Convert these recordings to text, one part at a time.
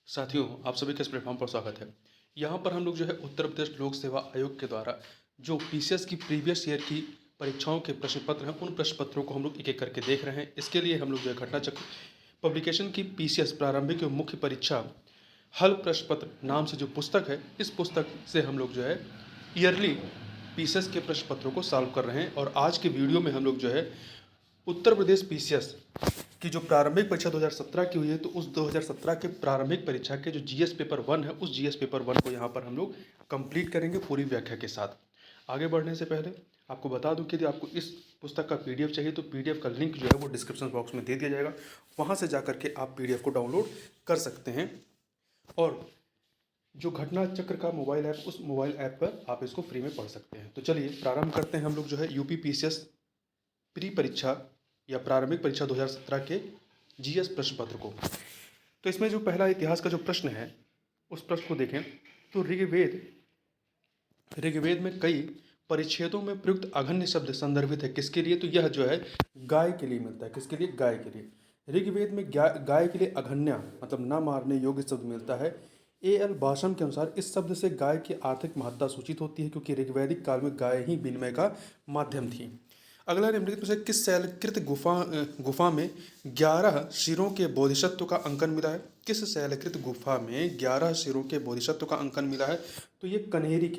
साथियों, आप सभी का इस प्लेटफॉर्म पर स्वागत है। यहाँ पर हम लोग जो है उत्तर प्रदेश लोक सेवा आयोग के द्वारा जो पीसीएस की प्रीवियस ईयर की परीक्षाओं के प्रश्न पत्र हैं, उन प्रश्न पत्रों को हम लोग एक एक करके देख रहे हैं। इसके लिए हम लोग जो है घटना चक्र पब्लिकेशन की पीसीएस प्रारंभिक एवं मुख्य परीक्षा हल प्रश्न पत्र नाम से जो पुस्तक है, इस पुस्तक से हम लोग जो है ईयरली पीसीएस के प्रश्न पत्रों को सॉल्व कर रहे हैं। और आज के वीडियो में हम लोग जो है उत्तर प्रदेश पीसीएस की जो प्रारंभिक परीक्षा 2017 की हुई है, तो उस 2017 के प्रारंभिक परीक्षा के जो जीएस पेपर 1 है, उस जीएस पेपर 1 को यहाँ पर हम लोग कंप्लीट करेंगे पूरी व्याख्या के साथ। आगे बढ़ने से पहले आपको बता दूं कि यदि आपको इस पुस्तक का पीडीएफ चाहिए तो पीडीएफ का लिंक जो है वो डिस्क्रिप्शन बॉक्स में दे दिया जाएगा। वहाँ से जा करके आप पीडीएफ को डाउनलोड कर सकते हैं। और जो घटना चक्र का मोबाइल ऐप, उस मोबाइल ऐप पर आप इसको फ्री में पढ़ सकते हैं। तो चलिए प्रारंभ करते हैं हम लोग जो है यूपी पीसीएस प्री परीक्षा या प्रारंभिक परीक्षा 2017 के जीएस प्रश्न पत्र को। तो इसमें जो पहला इतिहास का जो प्रश्न है, उस प्रश्न को देखें तो ऋग्वेद में कई परिच्छेदों में प्रयुक्त अघन्य शब्द संदर्भित है किसके लिए? तो यह जो है गाय के लिए मिलता है। किसके लिए? गाय के लिए। ऋग्वेद में गाय के लिए अघन्या मतलब न मारने योग्य शब्द मिलता है। एल भाषण के अनुसार इस शब्द से गाय की आर्थिक महत्ता सूचित होती है, क्योंकि ऋग्वैदिक काल में गाय ही विनिमय का माध्यम थी। अगला निम्नलिखित में से किस शैलकृत गुफा में 11 शिरों के बोधिसत्व का अंकन मिला है? किस शैलकृत गुफा में 11 शिरों के बोधिसत्व का अंकन मिला है? तो ये कन्हेरी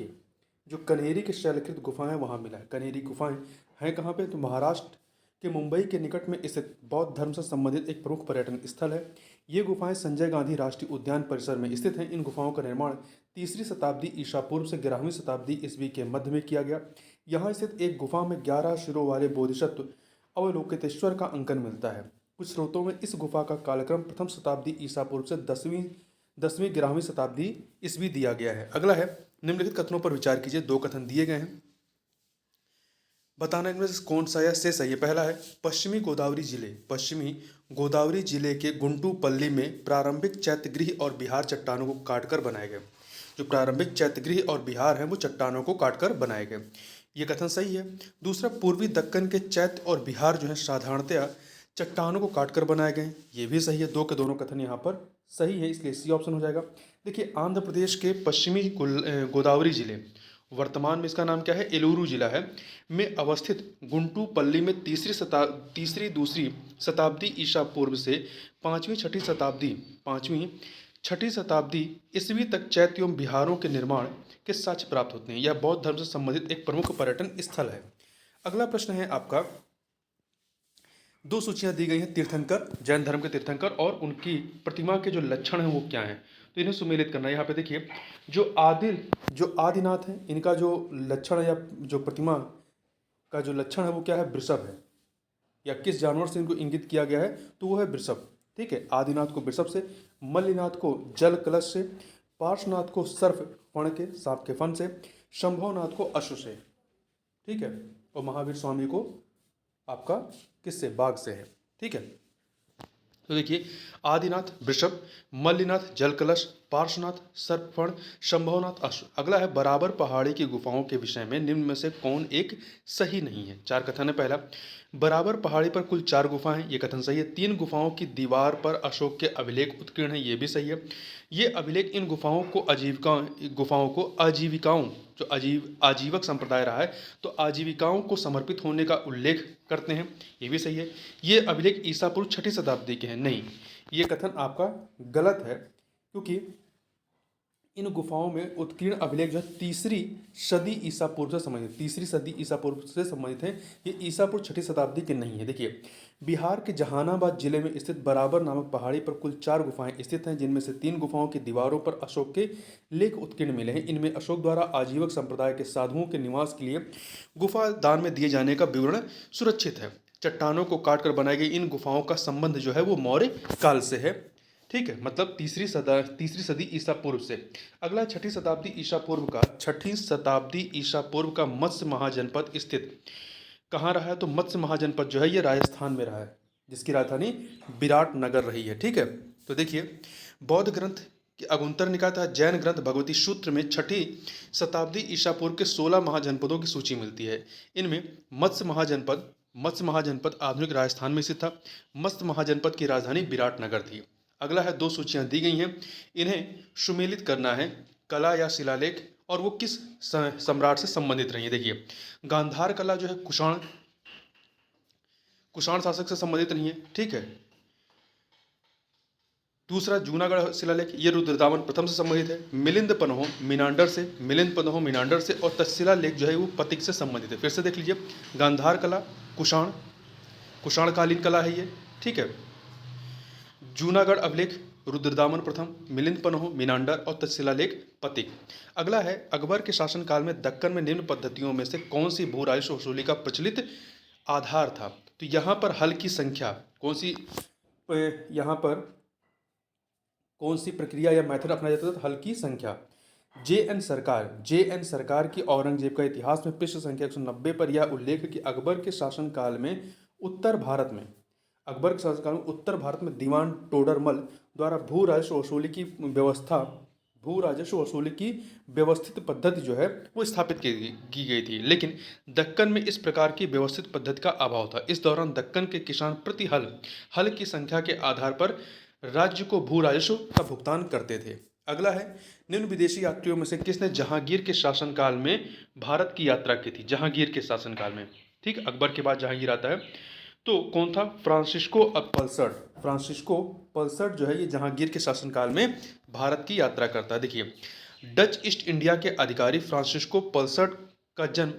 के शैलकृत गुफाएं वहाँ मिला है। कन्हेरी गुफाएं हैं कहाँ पे? तो महाराष्ट्र के मुंबई के निकट में स्थित बौद्ध धर्म से संबंधित एक प्रमुख पर्यटन स्थल है। ये गुफाएं संजय गांधी राष्ट्रीय उद्यान परिसर में स्थित हैं। इन गुफाओं का निर्माण 3री शताब्दी ईसा पूर्व से 11वीं शताब्दी ईस्वी के मध्य में किया गया। यहाँ स्थित एक गुफा में 11 शिरों वाले बोधिसत्व अवलोकितेश्वर का अंकन मिलता है। कुछ स्रोतों में इस गुफा का कालक्रम प्रथम शताब्दी ईसा पूर्व से 10वीं 11वीं शताब्दी ईस्वी दिया गया है। अगला है निम्नलिखित कथनों पर विचार कीजिए। 2 कथन दिए गए हैं, बताना इनमें से कौन सा या से सही है। पहला है पश्चिमी गोदावरी जिले के गुंटूपल्ली में प्रारंभिक चैत्यगृह और बिहार चट्टानों को काटकर बनाए गए। जो प्रारंभिक चैत्यगृह और बिहार हैं वो चट्टानों को काटकर बनाए गए, ये कथन सही है। दूसरा, पूर्वी दक्कन के चैत्य और बिहार जो है साधारणतया चट्टानों को काटकर बनाए गए, ये भी सही है। 2 के दोनों कथन यहाँ पर सही है, इसलिए सी ऑप्शन हो जाएगा। देखिए, आंध्र प्रदेश के पश्चिमी गोदावरी जिले, वर्तमान में इसका नाम क्या है? एलूरू जिला है, में अवस्थित गुंटूपल्ली में दूसरी शताब्दी ईसा पूर्व से 5वीं 6ठी शताब्दी ईस्वी तक चैत्य एवं बिहारों के निर्माण के साक्ष्य प्राप्त होते हैं। यह बौद्ध धर्म से संबंधित एक प्रमुख पर्यटन स्थल है। अगला प्रश्न है आपका, 2 सूचियां दी गई हैं तीर्थंकर, जैन धर्म के तीर्थंकर, और उनकी प्रतिमा के जो लक्षण हैं वो क्या हैं, तो इन्हें सुमेलित करना है। यहाँ पे देखिए, जो आदिनाथ हैं, इनका जो लक्षण है या जो प्रतिमा का जो लक्षण है वो क्या है? वृषभ है। या किस जानवर से इनको इंगित किया गया है? तो वो है वृषभ। ठीक है, आदिनाथ को वृषभ से, मल्लिनाथ को जल कलश से, पार्श्वनाथ को सर्प फण के सांप के फन से, शंभवनाथ को अश्व से। ठीक है, और महावीर स्वामी को आपका किससे? बाघ से है। ठीक है, तो देखिए, आदिनाथ वृषभ, मल्लिनाथ जल कलश, पार्श्वनाथ सर्पफण, शंभवनाथ अश्व। अगला है बराबर पहाड़ी की गुफाओं के विषय में निम्न में से कौन एक सही नहीं है? 4 कथन है। पहला, बराबर पहाड़ी पर कुल 4 गुफाएं, ये कथन सही है। 3 गुफाओं की दीवार पर अशोक के अभिलेख उत्कीर्ण है, ये भी सही है। ये अभिलेख इन गुफाओं को आजीविकाओं जो आजीवक संप्रदाय रहा है, तो आजीविकाओं को समर्पित होने का उल्लेख करते हैं, ये भी सही है। ये अभिलेख ईसा पूर्व 6ठी शताब्दी के हैं, नहीं, ये कथन आपका गलत है, क्योंकि इन गुफाओं में उत्कीर्ण अभिलेख जो है 3री सदी ईसा पूर्व से संबंधित, 3री सदी ईसा पूर्व से संबंधित है। ये ईसा पूर्व 6ठी शताब्दी के नहीं है। देखिए, बिहार के जहानाबाद जिले में स्थित बराबर नामक पहाड़ी पर कुल 4 गुफाएं स्थित हैं, जिनमें से 3 गुफाओं की दीवारों पर अशोक के लेख उत्कीर्ण मिले हैं। इनमें अशोक द्वारा आजीवक संप्रदाय के साधुओं के निवास के लिए गुफा दान में दिए जाने का विवरण सुरक्षित है। चट्टानों को काटकर बनाई गई इन गुफाओं का संबंध जो है वो मौर्य काल से है। ठीक है, मतलब तीसरी सदी ईसा पूर्व से। अगला 6ठी शताब्दी ईसा पूर्व का मत्स्य महाजनपद स्थित कहाँ रहा है? तो मत्स्य महाजनपद जो है ये राजस्थान में रहा है, जिसकी राजधानी विराटनगर रही है। ठीक है, तो देखिए, बौद्ध ग्रंथ अगुंतर निकाय तथा जैन ग्रंथ भगवती सूत्र में 6ठी शताब्दी ईसा पूर्व के 16 महाजनपदों की सूची मिलती है। इनमें मत्स्य महाजनपद आधुनिक राजस्थान में स्थित था। मत्स्य महाजनपद की राजधानी विराटनगर थी। अगला है, दो सूचियां दी गई हैं, इन्हें सुमेलित करना है, कला या शिलालेख, और वो किस सम्राट से संबंधित रही है। देखिए, गांधार कला जो है कुषाण कुषाण शासक से संबंधित नहीं है, ठीक है। दूसरा, जूनागढ़ शिलालेख, ये रुद्रदामन प्रथम से संबंधित है। मिलिंद पन्हो मीनांडर से, और तक्षशिला लेख जो है वो पतिक से संबंधित है। फिर से देख लीजिए, गांधार कला कुषाण कालीन कला है ये, ठीक है। जूनागढ़ अभिलेख रुद्रदामन प्रथम, मिलिंद पन्हो मीनांडर, और तक्षशिला लेख पतिक। अगला है, अकबर के शासनकाल में दक्कन में निम्न पद्धतियों में से कौन सी भू राजस्व वसूली का प्रचलित आधार था। तो यहाँ पर हल की संख्या कौन सी, यहाँ पर कौन सी प्रक्रिया या मेथड अपनाया जाता था, हल की संख्या। जे एन सरकार की औरंगजेब का इतिहास में पृष्ठ संख्या 190 पर यह उल्लेख कि अकबर के शासनकाल में उत्तर भारत में दीवान टोडरमल द्वारा भू राजस्व वसूली की व्यवस्थित पद्धति जो है वो स्थापित की गई थी, लेकिन दक्कन में इस प्रकार की व्यवस्थित पद्धति का अभाव था। इस दौरान दक्कन के किसान प्रति हल की संख्या के आधार पर राज्य को भू राजस्व का भुगतान करते थे। अगला है, निम्न विदेशी यात्रियों में से किसने जहांगीर के शासनकाल में भारत की यात्रा की थी। जहांगीर के शासनकाल में, ठीक, अकबर के बाद जहांगीर आता है, तो कौन था, फ्रांसिस्को पल्सर्ड जो है ये जहांगीर के शासनकाल में भारत की यात्रा करता है। देखिए, डच ईस्ट इंडिया के अधिकारी फ्रांसिस्को पल्सर्ड का जन्म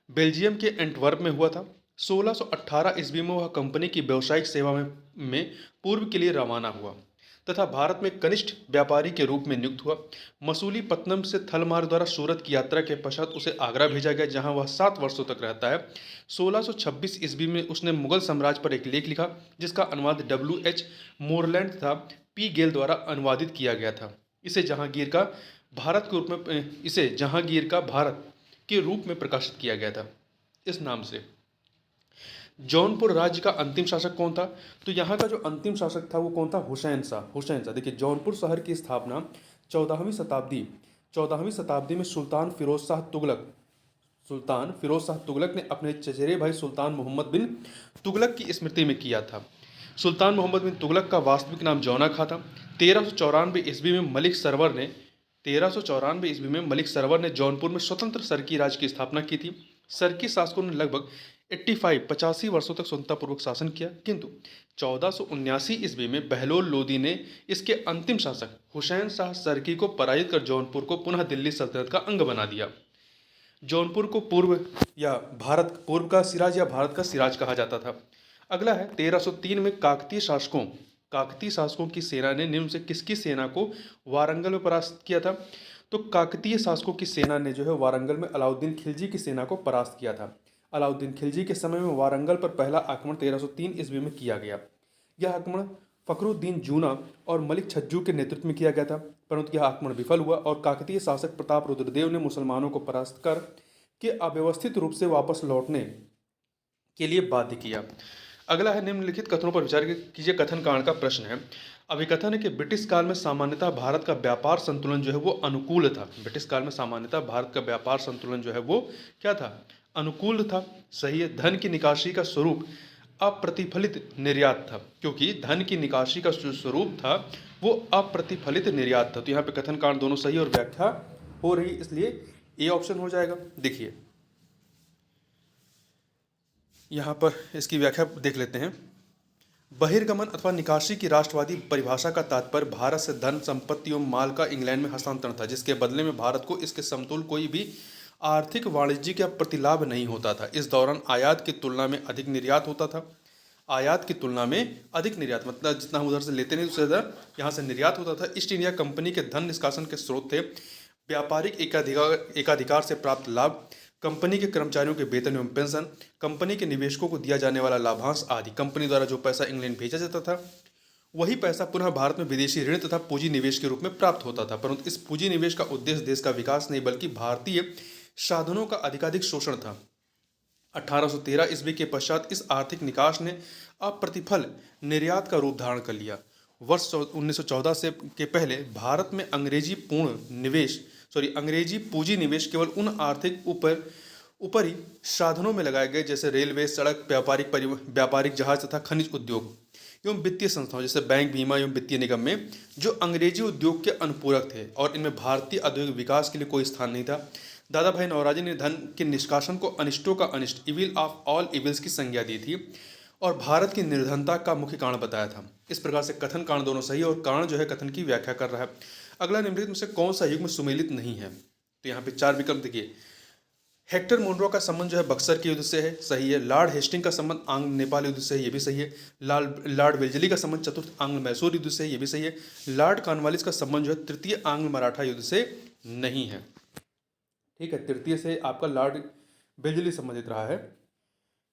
बेल्जियम के एंटवर्प में हुआ था। 1618 ईस्वी में वह कंपनी की व्यावसायिक सेवा में पूर्व के लिए रवाना हुआ तथा भारत में कनिष्ठ व्यापारी के रूप में नियुक्त हुआ। मसूलीपट्टनम से थल मार्ग द्वारा सूरत की यात्रा के पश्चात उसे आगरा भेजा गया, जहां वह 7 वर्षों तक रहता है। 1626 ईस्वी में उसने मुगल साम्राज्य पर एक लेख लिखा, जिसका अनुवाद WH मोरलैंड तथा P गेल द्वारा अनुवादित किया गया था। इसे जहांगीर का भारत के रूप में प्रकाशित किया गया था इस नाम से। जौनपुर राज्य का अंतिम शासक कौन था। तो यहाँ का जो अंतिम शासक था वो कौन था, हुसैन शाह। देखिए, जौनपुर शहर की स्थापना 14वीं शताब्दी में सुल्तान फिरोज शाह तुगलक ने अपने चचेरे भाई सुल्तान मोहम्मद बिन तुगलक की स्मृति में किया था। सुल्तान मोहम्मद बिन तुगलक का वास्तविक नाम जौना खां था। 1394 ईस्वी में मलिक सरवर ने जौनपुर में स्वतंत्र सरकी राज की स्थापना की थी। सरकी शासकों ने लगभग 85 वर्षों तक स्वतंत्रतापूर्वक शासन किया, किंतु 1479 ईस्वी में बहलोल लोदी ने इसके अंतिम शासक हुसैन शाह सरकी को पराजित कर जौनपुर को पुनः दिल्ली सल्तनत का अंग बना दिया। जौनपुर को पूर्व का सिराज या भारत का सिराज कहा जाता था। अगला है, 1303 में काकतीय शासकों की सेना ने निम्न से किसकी सेना को वारंगल में परास्त किया था। तो काकतीय शासकों की सेना ने जो है वारंगल में अलाउद्दीन खिलजी की सेना को परास्त किया था। अलाउद्दीन खिलजी के समय में वारंगल पर पहला आक्रमण 1303 ईस्वी में किया गया। यह आक्रमण फखरुद्दीन जूना और मलिक छज्जू के नेतृत्व में किया गया था, परंतु यह आक्रमण विफल हुआ और काकतीय शासक प्रताप रुद्रदेव ने मुसलमानों को परास्त कर के अव्यवस्थित रूप से वापस लौटने के लिए बाध्य किया। अगला है, निम्नलिखित कथनों पर विचार कीजिए। कथन कांड का प्रश्न है। अभिकथन है कि ब्रिटिश काल में सामान्यतः भारत का व्यापार संतुलन जो है वो अनुकूल था। ब्रिटिश काल में सामान्यतः भारत का व्यापार संतुलन जो है वो क्या था, अनुकूल था। सही है। धन की निकासी का स्वरूप अप्रतिफलित निर्यात था, क्योंकि धन की निकासी का जो स्वरूप था वो अप्रतिफलित निर्यात था। तो यहाँ पे कथन कांड दोनों सही और व्याख्या हो रही, इसलिए ए ऑप्शन हो जाएगा। देखिए यहाँ पर इसकी व्याख्या देख लेते हैं। बहिर्गमन अथवा निकासी की राष्ट्रवादी परिभाषा का तात्पर्य भारत से धन, संपत्ति एवं माल का इंग्लैंड में हस्तांतरण था, जिसके बदले में भारत को इसके समतुल कोई भी आर्थिक, वाणिज्यिक या प्रतिलाभ नहीं होता था। इस दौरान आयात की तुलना में अधिक निर्यात होता था। मतलब जितना हम उधर से लेते नहीं उससे ज़्यादा यहाँ से निर्यात होता था। ईस्ट इंडिया कंपनी के धन निष्कासन के स्रोत थे व्यापारिक एकाधिकार से प्राप्त लाभ, कंपनी के कर्मचारियों के वेतन एवं पेंशन, कंपनी के निवेशकों को दिया जाने वाला लाभांश आदि। कंपनी द्वारा जो पैसा इंग्लैंड भेजा जाता था वही पैसा पुनः भारत में विदेशी ऋण तथा पूंजी निवेश के रूप में प्राप्त होता था, परंतु इस पूंजी निवेश का उद्देश्य देश का विकास नहीं बल्कि भारतीय साधनों का अधिकाधिक शोषण था। 1813 ईस्वी के पश्चात इस आर्थिक निकास ने अप्रतिफल निर्यात का रूप धारण कर लिया। वर्ष 1914 से के पहले भारत में अंग्रेजी पूंजी निवेश केवल उन आर्थिक ऊपरी साधनों में लगाए गए जैसे रेलवे, सड़क, व्यापारिक जहाज तथा खनिज उद्योग। एवं वित्तीय संस्थाओं जैसे बैंक, बीमा एवं वित्तीय निगम में जो अंग्रेजी उद्योग के अनुपूरक थे और इनमें भारतीय औद्योगिक विकास के लिए कोई स्थान नहीं था। दादा भाई नौरोजी ने धन के निष्कासन को अनिष्टों का अनिष्ट, इविल ऑफ ऑल इविल्स की संज्ञा दी थी और भारत की निर्धनता का मुख्य कारण बताया था। इस प्रकार से कथन कारण दोनों सही है और कारण जो है कथन की व्याख्या कर रहा है। अगला निम्नलिखित में से कौन सा युग्म सुमेलित नहीं है? तो यहाँ पे 4 विकल्प देखिए। हेक्टर मुनरो का संबंध जो है बक्सर के युद्ध से है, सही है। लॉर्ड हेस्टिंग का संबंध आंग्ल नेपाल युद्ध से है, ये भी सही है। लॉर्ड वेल्जली का संबंध चतुर्थ आंग्ल मैसूर युद्ध से है, ये भी सही है। लॉर्ड कॉर्नवालिस का संबंध जो है तृतीय आंग्ल मराठा युद्ध से नहीं है। ठीक है, तृतीय से आपका लॉर्ड वेल्जली संबंधित रहा है।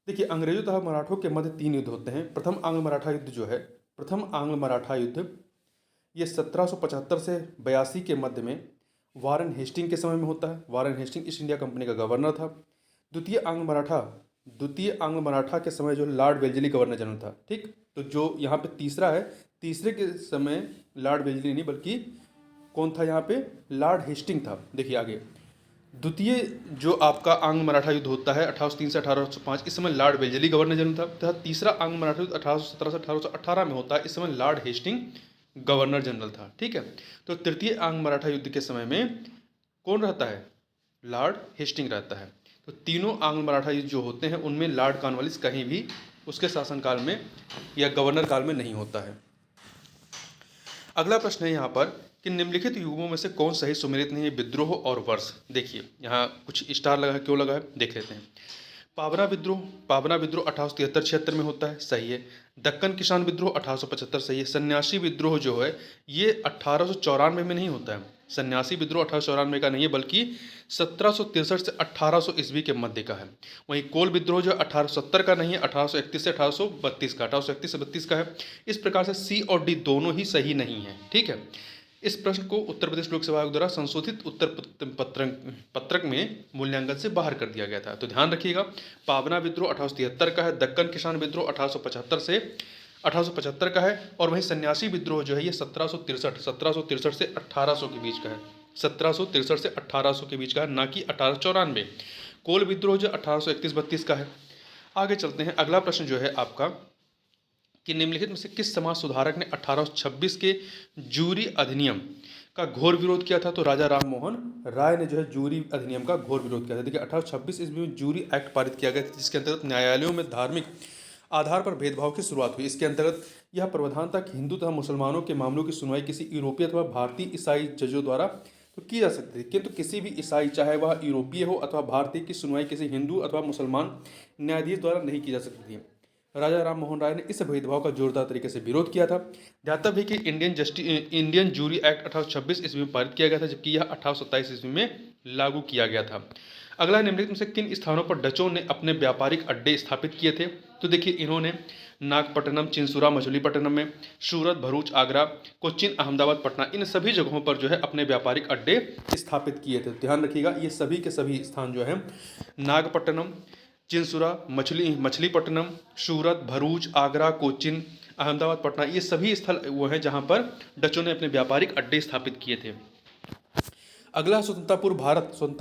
देखिए, अंग्रेजों तथा मराठों के मध्य 3 युद्ध होते हैं। प्रथम आंग्ल मराठा युद्ध जो है, प्रथम आंग्ल मराठा युद्ध ये 1775 से 82 के मध्य में वारन हेस्टिंग के समय में होता है। वारन हेस्टिंग ईस्ट इंडिया कंपनी का गवर्नर था। द्वितीय आंग्ल मराठा के समय जो लॉर्ड वेल्जली गवर्नर जनरल था। ठीक, तो जो यहाँ पे तीसरा है, तीसरे के समय लॉर्ड वेल्जली नहीं बल्कि कौन था यहाँ पे? लॉर्ड हेस्टिंग था। देखिए आगे, द्वितीय जो आपका आंग्ल मराठा युद्ध होता है 1803 से 1805, इस समय लॉर्ड वेल्जली गवर्नर जनरल था तथा तीसरा आंग्ल मराठा युद्ध 1817 से 1818 में होता है, इस समय लॉर्ड हेस्टिंग गवर्नर जनरल था। ठीक है, तो तृतीय आंग्ल मराठा युद्ध के समय में कौन रहता है? लॉर्ड हेस्टिंग रहता है। तो तीनों आंग्ल मराठा युद्ध जो होते हैं उनमें लॉर्ड कॉर्नवालिस कहीं भी उसके शासनकाल में या गवर्नर काल में नहीं होता है। अगला प्रश्न है यहाँ पर कि निम्नलिखित युगों में से कौन सही सुमेलित नहीं है? विद्रोह और वर्ष। देखिए यहाँ कुछ स्टार लगा है, क्यों लगा है देख लेते हैं। पावना विद्रोह 1873-76 में होता है, सही है। दक्कन किसान विद्रोह 1875, सही है। सन्यासी विद्रोह जो है ये 1894 में नहीं होता है। सन्यासी विद्रोह 1894 का नहीं है बल्कि 1763 से 1800 ईस्वी के मध्य का है। वहीं कोल विद्रोह जो 1870 का नहीं है, 1831 से 1832 का, 1831 से 32 का है। इस प्रकार से सी और डी दोनों ही सही नहीं है। ठीक है, इस प्रश्न को उत्तर प्रदेश लोक सेवा आयोग द्वारा संशोधित उत्तर पत्रक में मूल्यांकन से बाहर कर दिया गया था। तो ध्यान रखिएगा, पावना विद्रोह 1873 का है, दक्कन किसान विद्रोह 1875 का है और वहीं सन्यासी विद्रोह जो है ये 1763 से 1800 के बीच का है। 1763 से 1800 के बीच का है, ना कि 1894। कोल विद्रोह जो 1831-32 का है। आगे चलते हैं। अगला प्रश्न जो है आपका कि निम्नलिखित में से किस समाज सुधारक ने 1826 के जूरी अधिनियम का घोर विरोध किया था? तो राजा राम मोहन राय ने जो है जूरी अधिनियम का घोर विरोध किया था। देखिए 1826 ईस्वी में जूरी एक्ट पारित किया गया था जिसके अंतर्गत न्यायालयों में धार्मिक आधार पर भेदभाव की शुरुआत हुई। इसके अंतर्गत यह प्रावधान था कि हिंदू तथा मुसलमानों के मामलों की सुनवाई किसी यूरोपीय अथवा भारतीय ईसाई जजों द्वारा तो की जा सकती थी, किंतु किसी भी ईसाई चाहे वह यूरोपीय हो अथवा भारतीय की सुनवाई किसी हिंदू अथवा मुसलमान न्यायाधीश द्वारा नहीं की जा सकती थी। राजा राम मोहन राय ने इस भेदभाव का जोरदार तरीके से विरोध किया था। ध्यातव्य है कि इंडियन जूरी एक्ट 1826 ईस्वी में पारित किया गया था जबकि यह 1827 ईस्वी में लागू किया गया था। अगला, निम्नलिखित में से किन स्थानों पर डचों ने अपने व्यापारिक अड्डे स्थापित किए थे? तो देखिए इन्होंने नागपट्टनम, चिंसुरा, मछलीपट्टनम में, सूरत, भरूच, आगरा, कोच्चिन, अहमदाबाद, पटना, इन सभी जगहों पर जो है अपने व्यापारिक अड्डे स्थापित किए थे। ध्यान रखिएगा, ये सभी के सभी स्थान जो है नागपट्टनम, चिंसुरा, मछलीपट्टनम, सूरत, भरूच, आगरा, कोच्चिन, अहमदाबाद, पटना, ये सभी स्थल वो हैं जहां पर डचों ने अपने व्यापारिक अड्डे स्थापित किए थे। अगला, स्वतंत्रता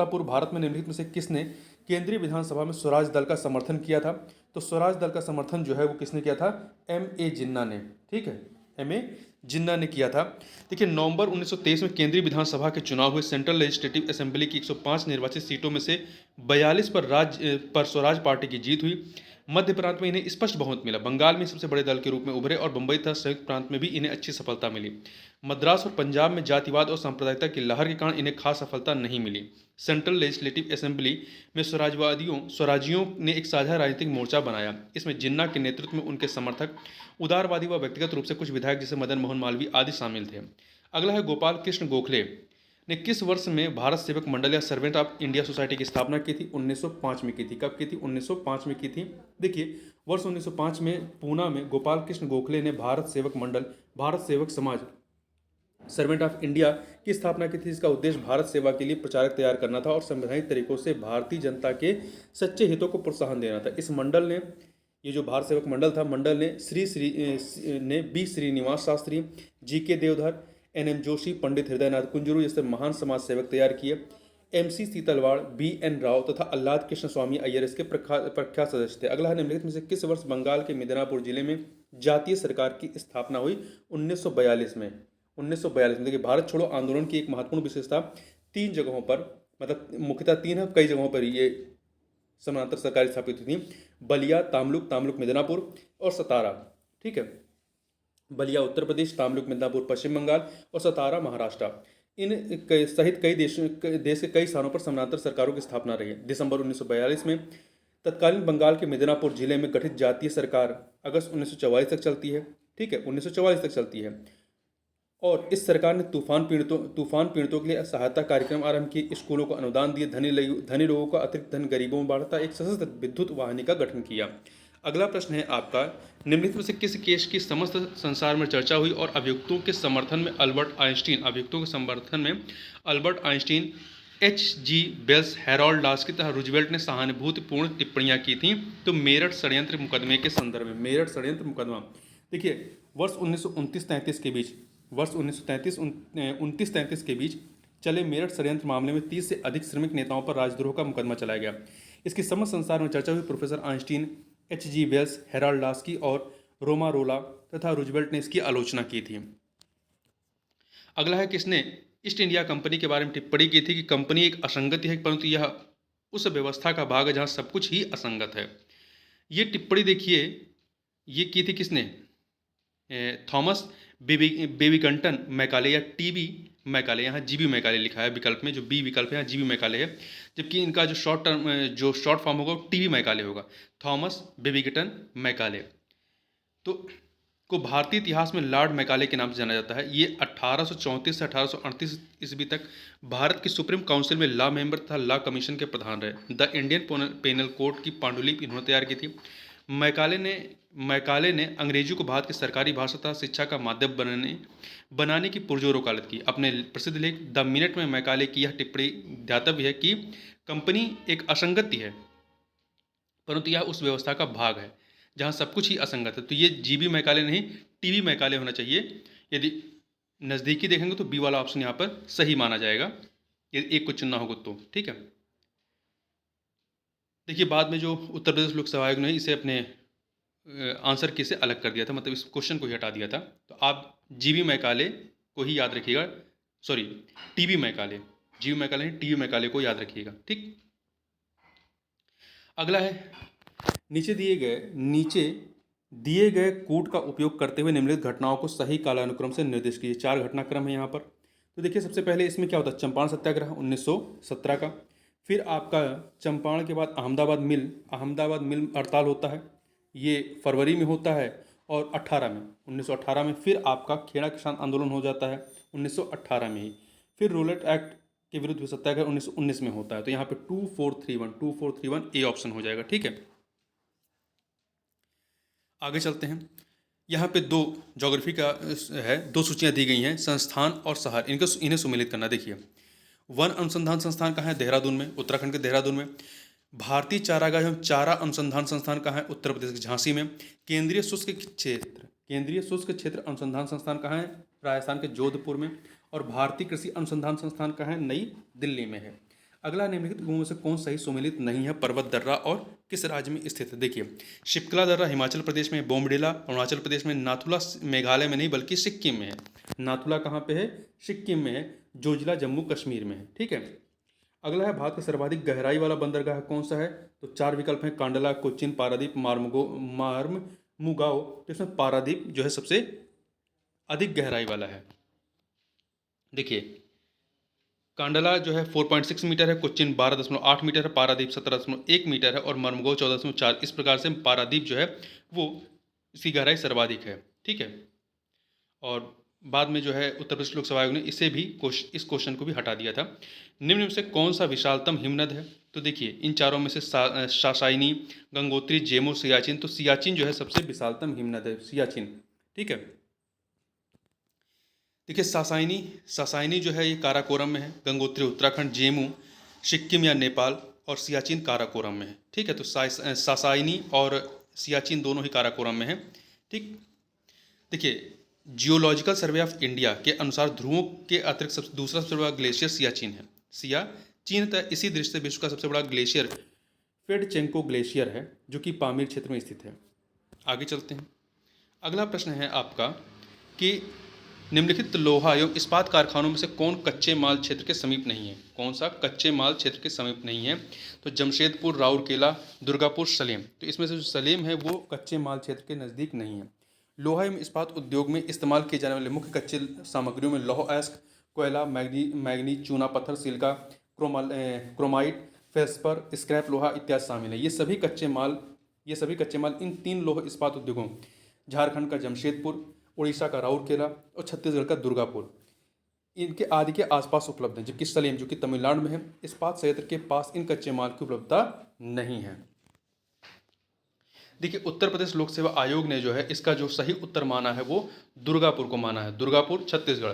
पूर्व भारत में निम्नलिखित में से किसने केंद्रीय विधानसभा में स्वराज दल का समर्थन किया था? तो स्वराज दल का समर्थन जो है वो किसने किया था? M.A. जिन्ना ने। ठीक है, M.A. जिन्ना ने किया था। देखिए नवंबर 1923 में केंद्रीय विधानसभा के चुनाव हुए। सेंट्रल लेजिस्लेटिव असेंबली की 105 निर्वाचित सीटों में से 42 पर स्वराज पार्टी की जीत हुई। मध्य प्रांत में इन्हें स्पष्ट बहुमत मिला। बंगाल में सबसे बड़े दल के रूप में उभरे और बंबई तथा संयुक्त प्रांत में भी इन्हें अच्छी सफलता मिली। मद्रास और पंजाब में जातिवाद और सांप्रदायिकता की लहर के कारण इन्हें खास सफलता नहीं मिली। सेंट्रल लेजिस्लेटिव असेंबली में स्वराजियों ने एक साझा राजनीतिक मोर्चा बनाया। इसमें जिन्ना के नेतृत्व में उनके समर्थक, उदारवादी व व्यक्तिगत रूप से कुछ विधायक जैसे मदन मोहन मालवीय आदि शामिल थे। अगला है, गोपाल कृष्ण गोखले ने किस वर्ष में भारत सेवक मंडल या सर्वेंट ऑफ इंडिया सोसाइटी की स्थापना की थी? 1905 में की थी। कब की थी? 1905 में की थी। देखिए वर्ष 1905 में पूना में गोपाल कृष्ण गोखले ने भारत सेवक मंडल, भारत सेवक समाज, सर्वेंट ऑफ इंडिया की स्थापना की थी। इसका उद्देश्य भारत सेवा के लिए प्रचारक तैयार करना था और संवैधानिक तरीकों से भारतीय जनता के सच्चे हितों को प्रोत्साहन देना था। इस मंडल ने, ये जो भारत सेवक मंडल था, मंडल ने बी श्रीनिवास शास्त्री, जी.के. देवधर, N.M. जोशी, पंडित हृदयनाथ कुंजरू जैसे महान समाज सेवक तैयार किए। M.C. सीतलवाड़, B.N. राव तथा अल्लाद कृष्ण स्वामी अय्यर इसके प्रख्यात सदस्य थे। अगला है, निम्नलिखित में से किस वर्ष बंगाल के मिदनापुर जिले में जातीय सरकार की स्थापना हुई 1942 में। 1942 में देखिए, भारत छोड़ो आंदोलन की एक महत्वपूर्ण विशेषता 3 जगहों पर, मतलब मुख्यतः 3 है, कई जगहों पर ये समानांतर सरकार स्थापित हुई थी। बलिया, तामलुक मिदनापुर और सतारा। ठीक है, बलिया उत्तर प्रदेश, तामलुक मिदनापुर पश्चिम बंगाल और सतारा महाराष्ट्र। सहित देश के कई स्थानों पर समानांतर सरकारों की स्थापना रही है। दिसंबर 1942 में तत्कालीन बंगाल के मिदनापुर जिले में गठित जातीय सरकार अगस्त 1944 तक चलती है। ठीक है, 1944 तक चलती है। और इस सरकार ने तूफान पीड़ितों के लिए सहायता कार्यक्रम आरंभ किए, स्कूलों को अनुदान दिए, धनी लोगों का अतिरिक्त धन गरीबों में बांटा, एक सशक्त विद्युत वाहिनी का गठन किया। अगला प्रश्न है आपका, निम्नलिखित में से किस केस की समस्त संसार में चर्चा हुई और अभियुक्तों के समर्थन में Albert Einstein, H.G. Wells, Harold Laski तरह रूजवेल्ट ने सहानुभूतिपूर्ण टिप्पणियां की थी। तो मेरठ षड्यंत्र मुकदमे के संदर्भ में, मेरठ षड्यंत्र मुकदमा, देखिए वर्ष 1929-33 के बीच, वर्ष 1929-33 के बीच चले मेरठ षड्यंत्र मामले में 30 से अधिक श्रमिक नेताओं पर राजद्रोह का मुकदमा चलाया गया। इसकी समस्त संसार में चर्चा हुई। Professor Einstein, H.G. Wells, Harold Laski और रोमा रोला तथा रूजवेल्ट ने इसकी आलोचना की थी। अगला है, किसने ईस्ट इंडिया कंपनी के बारे में टिप्पणी की थी कि कंपनी एक असंगति है, परंतु यह उस व्यवस्था का भाग है जहां सब कुछ ही असंगत है। ये टिप्पणी देखिए, ये की थी किसने? थॉमस बेबिंगटन मैकाले या टीबी मैकाले, यहाँ जीबी मैकाले लिखा है विकल्प में, जो बी विकल्प है यहाँ जीबी मैकाले है, जबकि इनका जो शॉर्ट फॉर्म होगा वो टीबी मैकाले होगा। थॉमस बेबिंगटन मैकाले को भारतीय इतिहास में लॉर्ड मैकाले के नाम से जाना जाता है। ये 1834 से 1838 ईस्वी तक भारत की सुप्रीम काउंसिल में लॉ मेंबर तथा लॉ कमीशन के प्रधान रहे। द इंडियन पेनल कोड की पांडुलिपि इन्होंने तैयार की थी। मैकाले ने अंग्रेजी को भारत की सरकारी भाषा तथा शिक्षा का माध्यम बनाने की पुरजोर वकालत की। अपने प्रसिद्ध लेख द मिनट में मैकाले की यह टिप्पणी ध्यातव्य है कि कंपनी एक असंगति है, परंतु यह उस व्यवस्था का भाग है जहां सब कुछ ही असंगत है। तो ये जीबी मैकाले नहीं, टीबी मैकाले होना चाहिए। यदि नज़दीकी देखेंगे तो बी वाला ऑप्शन यहाँ पर सही माना जाएगा, यदि एक को चुनना होगा तो। ठीक है, देखिए बाद में जो उत्तर प्रदेश लोक सेवा आयोग ने इसे अपने आंसर की से अलग कर दिया था, मतलब इस क्वेश्चन को ही हटा दिया था। तो आप जीबी मैकाले को ही याद रखिएगा, sorry TB Macaulay, GB Macaulay नहीं टीबी मैकाले को याद रखिएगा। ठीक, अगला है, नीचे दिए गए कूट का उपयोग करते हुए निम्नलिखित घटनाओं को सही कालानुक्रम से निर्दिष्ट कीजिए। 4 घटनाक्रम है यहाँ पर। तो देखिए सबसे पहले इसमें क्या होता है, चंपारण सत्याग्रह 1917 का। फिर आपका चंपारण के बाद अहमदाबाद मिल हड़ताल होता है, ये फरवरी में होता है, और 1918 में फिर आपका खेड़ा किसान आंदोलन हो जाता है 1918 में ही। फिर रोलेट एक्ट के विरुद्ध सत्याग्रह 1919 में होता है। तो यहाँ पे 2431 ए ऑप्शन हो जाएगा। ठीक है, आगे चलते हैं। यहाँ पे 2 ज्योग्राफी का है, 2 सूचियाँ दी गई हैं, संस्थान और शहर, इन्हें सुमेलित करना। देखिए वन अनुसंधान संस्थान कहाँ है? देहरादून में, उत्तराखंड के देहरादून में। भारतीय चारागाह एवं चारा अनुसंधान संस्थान कहाँ है? उत्तर प्रदेश के झांसी में। केंद्रीय शुष्क क्षेत्र अनुसंधान संस्थान कहाँ है? राजस्थान के जोधपुर में। और भारतीय कृषि अनुसंधान संस्थान कहाँ है? नई दिल्ली में है। अगला, निम्नलिखित में से कौन सही सुमेलित नहीं है? पर्वत दर्रा और किस राज्य में स्थित है? देखिए शिप्कला दर्रा हिमाचल प्रदेश में, बोमडिला अरुणाचल प्रदेश में, नाथुला मेघालय में नहीं बल्कि सिक्किम में है। नाथुला कहाँ पे है? सिक्किम में है। जोजिला जम्मू कश्मीर में है। ठीक है, अगला है, भारत का सर्वाधिक गहराई वाला बंदरगाह कौन सा है? तो 4 विकल्प हैं, कांडला, कोच्चिन, पारादीप, मार्मुगाओ। तो इसमें पारादीप जो है सबसे अधिक गहराई वाला है। देखिए कांडला जो है 4.6 मीटर है, कोच्चिन 12.8 मीटर है, पारादीप 17.1 मीटर है और मर्मगो 14.4। इस प्रकार से पारादीप जो है वो इसकी गहराई सर्वाधिक है। ठीक है, और बाद में जो है उत्तर प्रदेश लोक सेवा आयोग ने इस क्वेश्चन को भी हटा दिया था। निम्न में से कौन सा विशालतम हिमनद है? तो देखिए इन चारों में से सासाइनी, गंगोत्री, जेमो, सियाचिन। तो सियाचिन जो है सबसे विशालतम हिमनद है, सियाचिन। ठीक है, देखिए सासाइनी जो है ये काराकोरम में है, गंगोत्री उत्तराखंड, जेमू सिक्किम या नेपाल और सियाचिन काराकोरम में है। ठीक है, तो सासाइनी और सियाचिन दोनों ही काराकोरम में है। ठीक, देखिए जियोलॉजिकल सर्वे ऑफ इंडिया के अनुसार ध्रुवों के अतिरिक्त दूसरा सबसे बड़ा ग्लेशियर सियाचिन है। इसी दृष्टि से विश्व का सबसे बड़ा ग्लेशियर फेडचेंको ग्लेशियर है, जो कि पामीर क्षेत्र में स्थित है। आगे चलते हैं। अगला प्रश्न है आपका कि निम्नलिखित लोहा एवं इस्पात कारखानों में से कौन कच्चे माल क्षेत्र के समीप नहीं है? कौन सा कच्चे माल क्षेत्र के समीप नहीं है? तो जमशेदपुर, राउरकेला, दुर्गापुर, सलेम। तो इसमें से जो सलेम है वो कच्चे माल क्षेत्र के नज़दीक नहीं है। लोहा एवं इस्पात उद्योग में इस्तेमाल किए जाने वाले मुख्य कच्चे सामग्रियों में लौह अयस्क, कोयला, मैग्नीज, चूना पत्थर, सिलिका, क्रोमाइट, फेस्पर, स्क्रैप लोहा इत्यादि शामिल है। ये सभी कच्चे माल इन 3 लौह इस्पात उद्योगों, झारखंड का जमशेदपुर, उड़ीसा का राउरकेला और छत्तीसगढ़ का दुर्गापुर, इनके आदि के आसपास उपलब्ध हैं। जबकि सलेम जो कि तमिलनाडु में है, इस्पात संयंत्र के पास इन कच्चे माल की उपलब्धता नहीं है। देखिए, उत्तर प्रदेश लोक सेवा आयोग ने जो है इसका जो सही उत्तर माना है वो दुर्गापुर को माना है। दुर्गापुर, छत्तीसगढ़।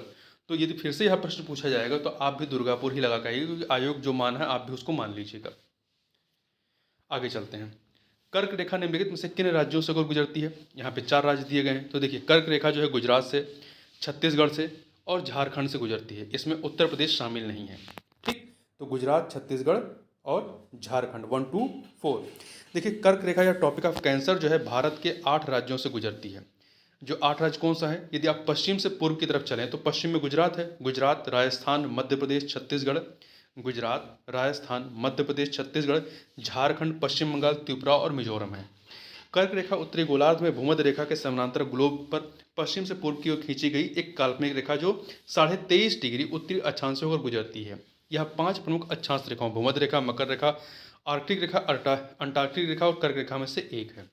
तो यदि फिर से यह प्रश्न पूछा जाएगा तो आप भी दुर्गापुर ही लगा कहिए, क्योंकि आयोग जो माना है आप भी उसको मान लीजिएगा। आगे चलते हैं। कर्क रेखा निम्नलिखित में से किन राज्यों से होकर गुजरती है? यहाँ पे 4 राज्य दिए गए हैं। तो देखिए, कर्क रेखा जो है गुजरात से, छत्तीसगढ़ से और झारखंड से गुजरती है। इसमें उत्तर प्रदेश शामिल नहीं है। ठीक, तो गुजरात, छत्तीसगढ़ और झारखंड 1, 2, 4। देखिए, कर्क रेखा या टॉपिक ऑफ कैंसर जो है भारत के 8 राज्यों से गुजरती है। जो 8 राज्य कौन सा है? यदि आप पश्चिम से पूर्व की तरफ चलें तो पश्चिम में गुजरात है। गुजरात, राजस्थान, मध्य प्रदेश, छत्तीसगढ़। गुजरात, राजस्थान, मध्य प्रदेश, छत्तीसगढ़, झारखंड, पश्चिम बंगाल, त्रिपुरा और मिजोरम है। कर्क रेखा उत्तरी गोलार्ध में भूमध्य रेखा के समानांतर ग्लोब पर पश्चिम से पूर्व की ओर खींची गई एक काल्पनिक रेखा जो 23.5 डिग्री उत्तरी अक्षांश से होकर गुजरती है। यह 5 प्रमुख अक्षांश रेखाओं भूमध्य रेखा, मकर रेखा, आर्कटिक रेखा, अंटार्कटिक रेखा और कर्क रेखा में से एक है।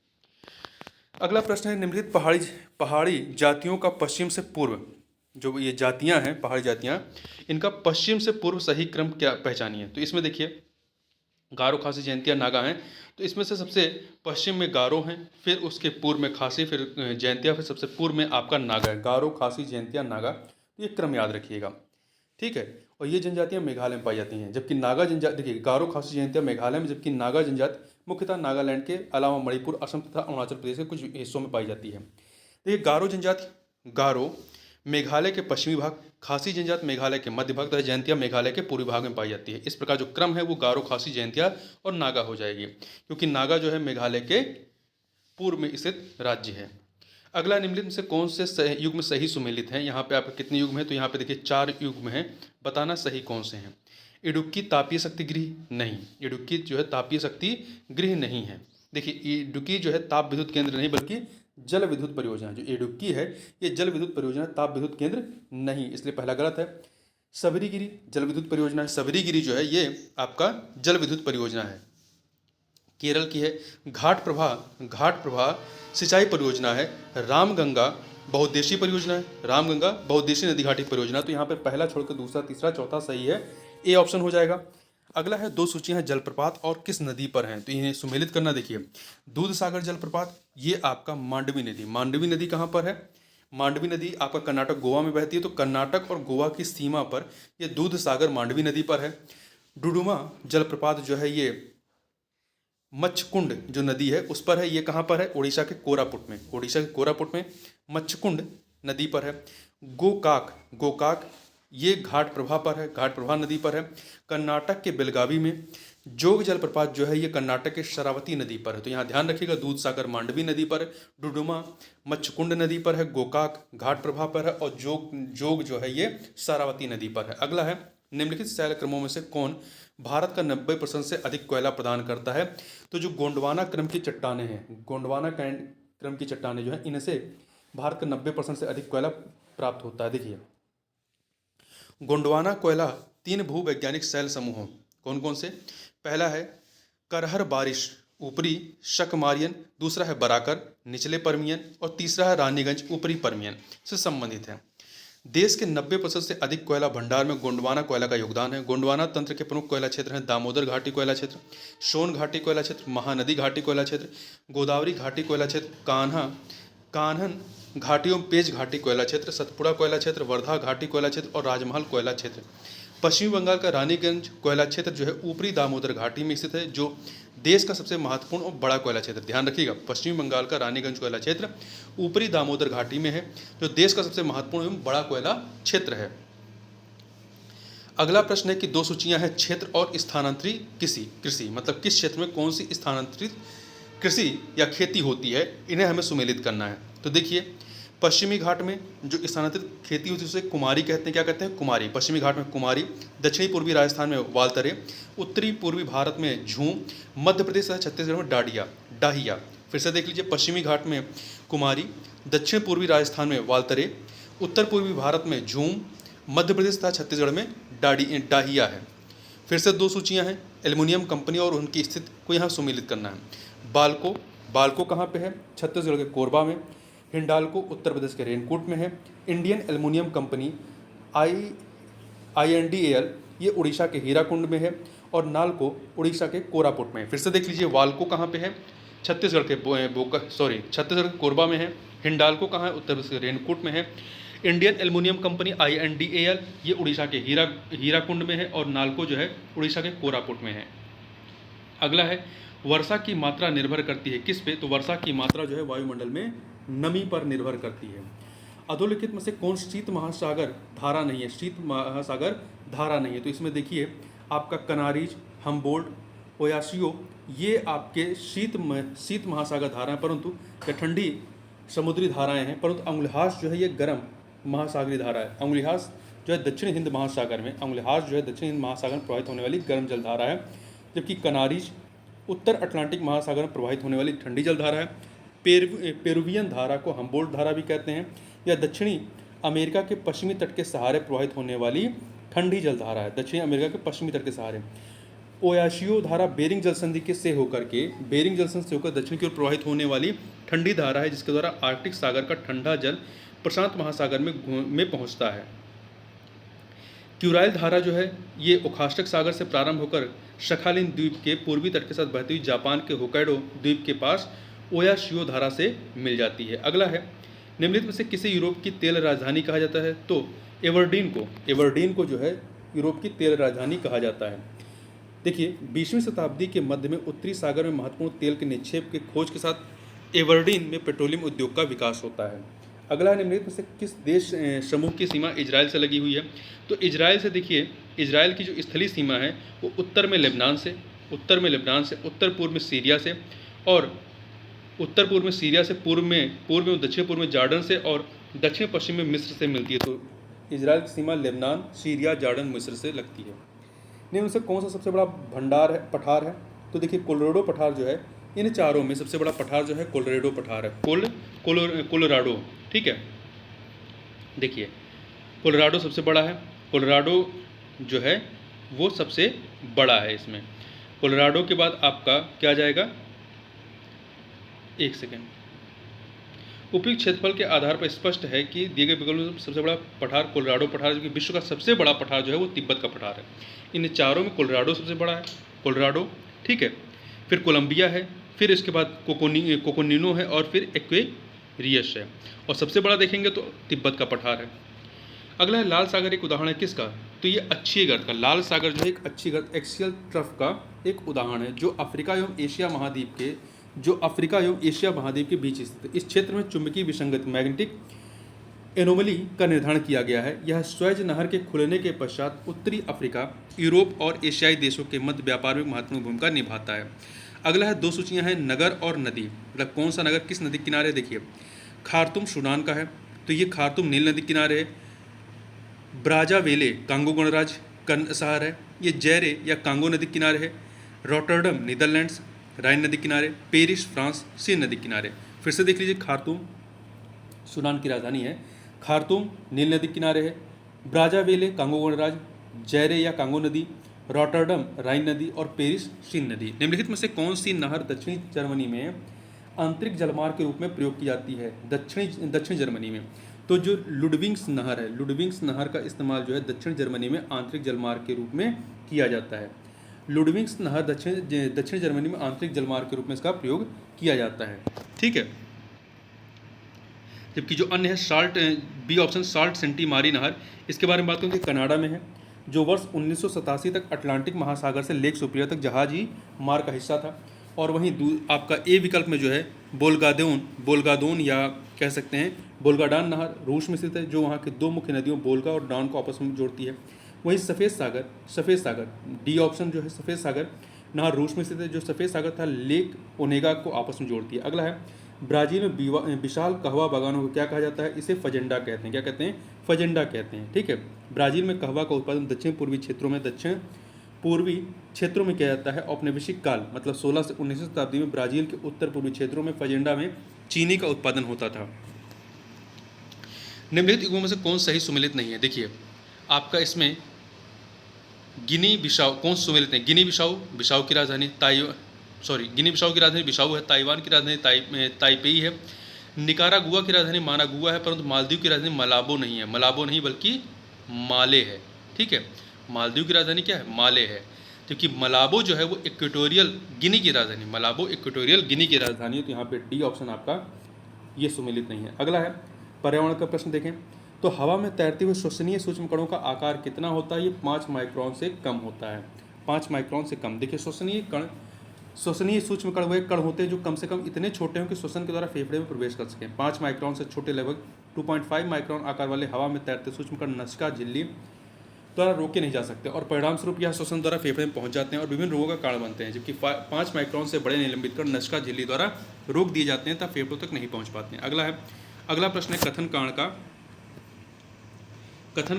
अगला प्रश्न है, निम्नलिखित पहाड़ी जातियों का पश्चिम से पूर्व, जो ये जातियां हैं पहाड़ी जातियां, इनका पश्चिम से पूर्व सही क्रम क्या पहचानिए? तो इसमें देखिए, गारो, खासी, जयंतिया, नागा हैं। तो इसमें से सबसे पश्चिम में गारो हैं, फिर उसके पूर्व में खासी, फिर जयंतिया, फिर सबसे पूर्व में आपका नागा है। गारो, खासी, जयंतिया, नागा। तो ये क्रम याद रखिएगा। ठीक है, और ये जनजातियां मेघालय में पाई जाती हैं। जबकि नागा जनजाति, देखिए, गारो, खासी, जयंतिया मेघालय में, जबकि नागा जनजाति मुख्यतः नागालैंड के अलावा मणिपुर, असम तथा अरुणाचल प्रदेश के कुछ हिस्सों में पाई जाती है। देखिए, गारो जनजाति, गारो मेघालय के पश्चिमी भाग, खासी जनजाति मेघालय के मध्य भाग तथा जयंतिया मेघालय के पूर्वी भाग में पाई जाती है। इस प्रकार जो क्रम है वो गारो, खासी, जयंतिया और नागा हो जाएगी, क्योंकि नागा जो है मेघालय के पूर्व में स्थित राज्य है। अगला, निम्नलिखित में से कौन से युग में सही सुमेलित हैं? यहाँ पे आपके कितने युग में है? तो यहाँ पे देखिए 4 युग में है। बताना सही कौन से हैं। इडुक्की तापीय शक्ति गृह नहीं, इडुक्की जो है तापीय शक्ति गृह नहीं है। देखिए, इडुक्की जो है ताप विद्युत केंद्र नहीं बल्कि जल विद्युत परियोजना। जो इडुक्की है ये जल विद्युत परियोजना, ताप विद्युत केंद्र नहीं, इसलिए पहला गलत है। सबरीगिरी जल विद्युत परियोजना है। सबरीगिरी जो है ये आपका जल विद्युत परियोजना है, केरल की है। घाट प्रभा सिंचाई परियोजना है। रामगंगा बहुउद्देशीय परियोजना है। रामगंगा बहुउद्देशीय नदी घाटी परियोजना। तो यहाँ पे पहला छोड़कर दूसरा, तीसरा, चौथा सही है, ए ऑप्शन हो जाएगा। अगला है, 2 सूचियां हैं जलप्रपात और किस नदी पर हैं? तो इन्हें सुमेलित करना। देखिए, दूध सागर जलप्रपात ये आपका मांडवी नदी। मांडवी नदी कहाँ पर है? मांडवी नदी आपका कर्नाटक, गोवा में बहती है। तो कर्नाटक और गोवा की सीमा पर ये दूध सागर मांडवी नदी पर है। डुडुमा जलप्रपात जो है ये मच्छकुंड जो नदी है उस पर है। ये कहाँ पर है? उड़ीसा के कोरापुट में। उड़ीसा के कोरापुट में मच्छकुंड नदी पर है। गोकाक ये घाट प्रभा पर है, घाट प्रभा नदी पर है। कर्नाटक के बेलगावी में जोग जलप्रपात जो है ये कर्नाटक के शरावती नदी पर है। तो यहाँ ध्यान रखिएगा, दूध सागर मांडवी नदी पर, डुडुमा मच्छकुंड नदी पर है, गोकाक घाट प्रभा पर है और जोग जो है ये शरावती नदी पर है। अगला है, निम्नलिखित शैल क्रमों में से कौन भारत का 90% से अधिक कोयला प्रदान करता है? तो जो गोंडवाना क्रम की चट्टानें हैं, गोंडवाना क्रम की चट्टानें जो है इनसे भारत का 90% से अधिक कोयला प्राप्त होता है। देखिए, गोंडवाना कोयला 3 भूवैज्ञानिक शैल समूहों, कौन कौन से? पहला है करहर बारिश ऊपरी शकमारियन, दूसरा है बराकर निचले पर्मियन और तीसरा है रानीगंज ऊपरी पर्मियन से संबंधित है। देश के 90% से अधिक कोयला भंडार में गोंडवाना कोयला का योगदान है। गोंडवाना तंत्र के प्रमुख कोयला क्षेत्र हैं दामोदर घाटी कोयला क्षेत्र, सोन घाटी कोयला क्षेत्र, महानदी घाटी कोयला क्षेत्र, गोदावरी घाटी कोयला क्षेत्र, कान्हन घाटी एवं पेज घाटी कोयला क्षेत्र, सतपुड़ा कोयला क्षेत्र, वर्धा घाटी कोयला क्षेत्र और राजमहल कोयला क्षेत्र। पश्चिमी बंगाल का रानीगंज कोयला क्षेत्र जो है ऊपरी दामोदर घाटी में स्थित है, जो देश का सबसे महत्वपूर्ण और बड़ा कोयला क्षेत्र। ध्यान रखिएगा, पश्चिमी बंगाल का रानीगंज कोयला क्षेत्र ऊपरी दामोदर घाटी में है, जो देश का सबसे महत्वपूर्ण एवं बड़ा कोयला क्षेत्र है। अगला प्रश्न है कि 2 सूचियां हैं क्षेत्र और स्थानांतरित कृषि, मतलब किस क्षेत्र में कौन सी स्थानांतरित कृषि या खेती होती है, इन्हें हमें सुमेलित करना है। तो देखिए, पश्चिमी घाट में जो स्थानांतरित खेती होती है उसे कुमारी कहते हैं। क्या कहते हैं? कुमारी। पश्चिमी घाट में कुमारी, दक्षिणी पूर्वी राजस्थान में वालतरे, उत्तरी पूर्वी भारत में झूम, मध्य प्रदेश तथा छत्तीसगढ़ में डाडिया डाहिया। फिर से देख लीजिए, पश्चिमी घाट में कुमारी, दक्षिण पूर्वी राजस्थान में वालतरे, उत्तर पूर्वी भारत में झूम, मध्य प्रदेश तथा छत्तीसगढ़ में डाहिया है। फिर से दो सूचियां हैं, एल्युमिनियम कंपनी और उनकी स्थिति को यहाँ सुमेलित करना है। बाल्को, बाल्को कहाँ पे है? छत्तीसगढ़ के कोरबा में। हिंडाल्को उत्तर प्रदेश के रेनकोट में है। इंडियन एल्युमिनियम कंपनी INDAL ये उड़ीसा के हीराकुंड में है। और नालको उड़ीसा के कोरापुट में है। फिर से देख लीजिए, वाल्को कहाँ पे है? छत्तीसगढ़ के छत्तीसगढ़ के कोरबा में है। हिंडाल्को कहाँ है? उत्तर प्रदेश के रेनकोट में है। इंडियन एल्युमिनियम कंपनी INDAL ये उड़ीसा के हीराकुंड में है। और नालको जो है उड़ीसा के कोरापुट में है। अगला है, वर्षा की मात्रा निर्भर करती है किस पे? तो वर्षा की मात्रा जो है वायुमंडल में नमी पर निर्भर करती है। अधोलिखित में से कौन शीत महासागर धारा नहीं है? शीत महासागर धारा नहीं है। तो इसमें देखिए, आपका कनारीज, हम्बोल्ट, ओयासियो ये आपके शीत महासागर धारा है, परंतु ये ठंडी समुद्री धाराएं हैं। परंतु अंगुलिहास जो है ये गर्म महासागरीय धारा है। अंगुलिहास जो है दक्षिण हिंद महासागर में प्रवाहित होने वाली गर्म जलधारा है, जबकि कनारीज उत्तर अटलांटिक महासागर में प्रवाहित होने वाली ठंडी जलधारा है। पेरुवियन धारा को हम्बोल्ट धारा भी कहते हैं, या दक्षिणी अमेरिका के पश्चिमी तट के सहारे प्रवाहित होने वाली ठंडी जलधारा है। दक्षिणी अमेरिका के पश्चिमी तट के सहारे। ओयासियो धारा बेरिंग जलसंधि से होकर दक्षिण की ओर प्रवाहित होने वाली ठंडी धारा है, जिसके द्वारा आर्कटिक सागर का ठंडा जल प्रशांत महासागर में पहुंचता है। क्यूराइल धारा जो है ये ओखास्टक सागर से प्रारंभ होकर शखालिन द्वीप के पूर्वी तट के साथ बहती हुई जापान के होकाइडो द्वीप के पास ओयाशियो धारा से मिल जाती है। अगला है, निम्नलिखित में से किसे यूरोप की तेल राजधानी कहा जाता है? तो एवर्डीन को जो है यूरोप की तेल राजधानी कहा जाता है। देखिए, 20वीं शताब्दी के मध्य में उत्तरी सागर में महत्वपूर्ण तेल के निक्षेप के खोज के साथ एवर्डीन में पेट्रोलियम उद्योग का विकास होता है। अगला, निम्नलिखित में से किस देश समूह की सीमा इजराइल से लगी हुई है? तो इजराइल से देखिए, इजराइल की जो स्थलीय सीमा है वो उत्तर में लेबनान से, उत्तर पूर्व में सीरिया से, और उत्तर पूर्व में सीरिया से, पूर्व में दक्षिण पूर्व में जॉर्डन से, और दक्षिण पश्चिम में मिस्र से मिलती है। तो इजराइल की सीमा लेबनान, सीरिया, जॉर्डन, मिस्र से लगती है। निम्न में से कौन सा सबसे बड़ा पठार है? तो देखिए, कोलोराडो पठार जो है, इन चारों में सबसे बड़ा पठार जो है कोलोराडो पठार है। कोलोराडो, ठीक है। देखिए, कोलोराडो सबसे बड़ा है। कोलोराडो जो है वो सबसे बड़ा है। इसमें कोलोराडो के बाद आपका क्या जाएगा? एक सेकेंड। उपयुक्त क्षेत्रफल के आधार पर स्पष्ट है कि दिए गए विकल्प में सबसे बड़ा पठार कोलोराडो पठार है, जो कि विश्व का सबसे बड़ा पठार जो है वो तिब्बत का पठार है। इन चारों में कोलोराडो सबसे बड़ा है, कोलोराडो, ठीक है। फिर कोलंबिया है, फिर इसके बाद कोकोनिनो है, और फिर एक्वेरियस है, और सबसे बड़ा देखेंगे तो तिब्बत का पठार है। अगला है, लाल सागर एक उदाहरण है किसका? तो ये अक्षीय गर्त का। लाल सागर जो है एक अक्षीय गर्त, एक्सियल ट्रफ का एक उदाहरण है, जो अफ्रीका एवं एशिया महाद्वीप के बीच स्थित है। इस क्षेत्र में चुंबकीय विसंगति, मैग्नेटिक एनोमली का निर्धारण किया गया है। यह स्वेज नहर के खुलने के पश्चात उत्तरी अफ्रीका, यूरोप और एशियाई देशों के मध्य व्यापार में महत्वपूर्ण भूमिका निभाता है। अगला है, दो सूचियां हैं, नगर और नदी, मतलब कौन सा नगर किस नदी किनारे? देखिए, खार्तूम सूडान का है, तो ये खार्तूम नील नदी किनारे है। ब्राजावेले कांगो गणराज्य का शहर है, ये जैरे या कांगो नदी किनारे है। रॉटरडम नीदरलैंड्स राइन नदी किनारे। पेरिस फ्रांस सीन नदी किनारे। फिर से देख लीजिए, खार्तूम सूडान की राजधानी है, खार्तूम नील नदी किनारे है, ब्राजावेले कांगो गणराज्य, जैरे या कांगो नदी, रॉटरडम राइन नदी, और पेरिस सीन नदी। निम्नलिखित में से कौन सी नहर दक्षिणी जर्मनी में आंतरिक जलमार्ग के रूप में प्रयोग की जाती है? दक्षिण जर्मनी में तो जो लुडविंग्स नहर है, लुडविंग्स नहर का इस्तेमाल जो है दक्षिण जर्मनी में आंतरिक जलमार्ग के रूप में किया जाता है। लुडविंग्स नहर दक्षिण जर्मनी में आंतरिक जलमार्ग के रूप में इसका प्रयोग किया जाता है, ठीक है। जबकि जो अन्य है बी ऑप्शन साल्ट सेंटी मारी नहर, इसके बारे में बात करें तो कनाडा में है, जो वर्ष 1987 तक अटलांटिक महासागर से लेक सुपिरियर तक जहाजी मार्ग का हिस्सा था। और वहीं आपका ए विकल्प में जो है बोल्गादोन या कह सकते हैं बोल्गाडान नहर रूस में स्थित है, जो वहाँ की दो मुख्य नदियों बोल्गा और डॉन को आपस में जोड़ती है। वहीं सफ़ेद सागर डी ऑप्शन जो है सफ़ेद सागर नहर रूस में स्थित है, जो सफ़ेद सागर था लेक ओनेगा को आपस में जोड़ती है। अगला है, ब्राज़ील में विशाल कहवा बागानों को क्या कहा जाता है? इसे फजेंडा कहते हैं। क्या कहते हैं? फजेंडा कहते हैं। ठीक है। ब्राज़ील में कहवा का उत्पादन दक्षिण पूर्वी क्षेत्रों में किया जाता है। औपनिवेशिक काल मतलब 16 से 19वीं शताब्दी में ब्राज़ील के उत्तर पूर्वी क्षेत्रों में फजेंडा में चीनी का उत्पादन होता था। निम्नलिखित युगों में से कौन सही सुमेलित नहीं है? देखिए आपका इसमें गिनी बिसाऊ कौन सुमेलित नहीं? गिनी बिसाऊ की राजधानी गिनी बिसाऊ की राजधानी बिसाऊ है। ताइवान की राजधानी ताइपेई है। निकारागुआ की राजधानी मानागुआ है, परंतु मालदीव की राजधानी मलाबो नहीं है। मलाबो नहीं बल्कि माले है। ठीक है, मालदीव की राजधानी क्या है? माले है, क्योंकि मलाबो जो है वो इक्वेटोरियल गिनी की राजधानी, मलाबो इक्वेटोरियल गिनी की राजधानी है। तो यहाँ पे डी ऑप्शन आपका ये सुमेलित नहीं है। अगला है पर्यावरण का प्रश्न देखें तो हवा में तैरते हुए श्वसनीय सूक्ष्म कणों का आकार कितना होता है? ये 5 माइक्रोन से कम होता है। 5 माइक्रोन से कम। देखिए श्वसनीय सूक्ष्म कण वे कण होते हैं जो कम से कम इतने छोटे हों कि श्वसन के द्वारा फेफड़े में प्रवेश कर सकें। 5 माइक्रोन से छोटे लगभग 2.5 माइक्रोन आकार वाले हवा में तैरते सूक्ष्म कण नसिका झिल्ली द्वारा रोके नहीं जा सकते और परिणाम स्वरूप यह श्वसन द्वारा फेफड़े में पहुंच जाते हैं और विभिन्न रोगों का कारण बनते हैं। जबकि 5 माइक्रोन से बड़े निलंबित कण नसिका झिल्ली द्वारा रोक दिए जाते हैं तब फेफड़ों तक नहीं पहुँच पाते हैं। अगला प्रश्न है कथन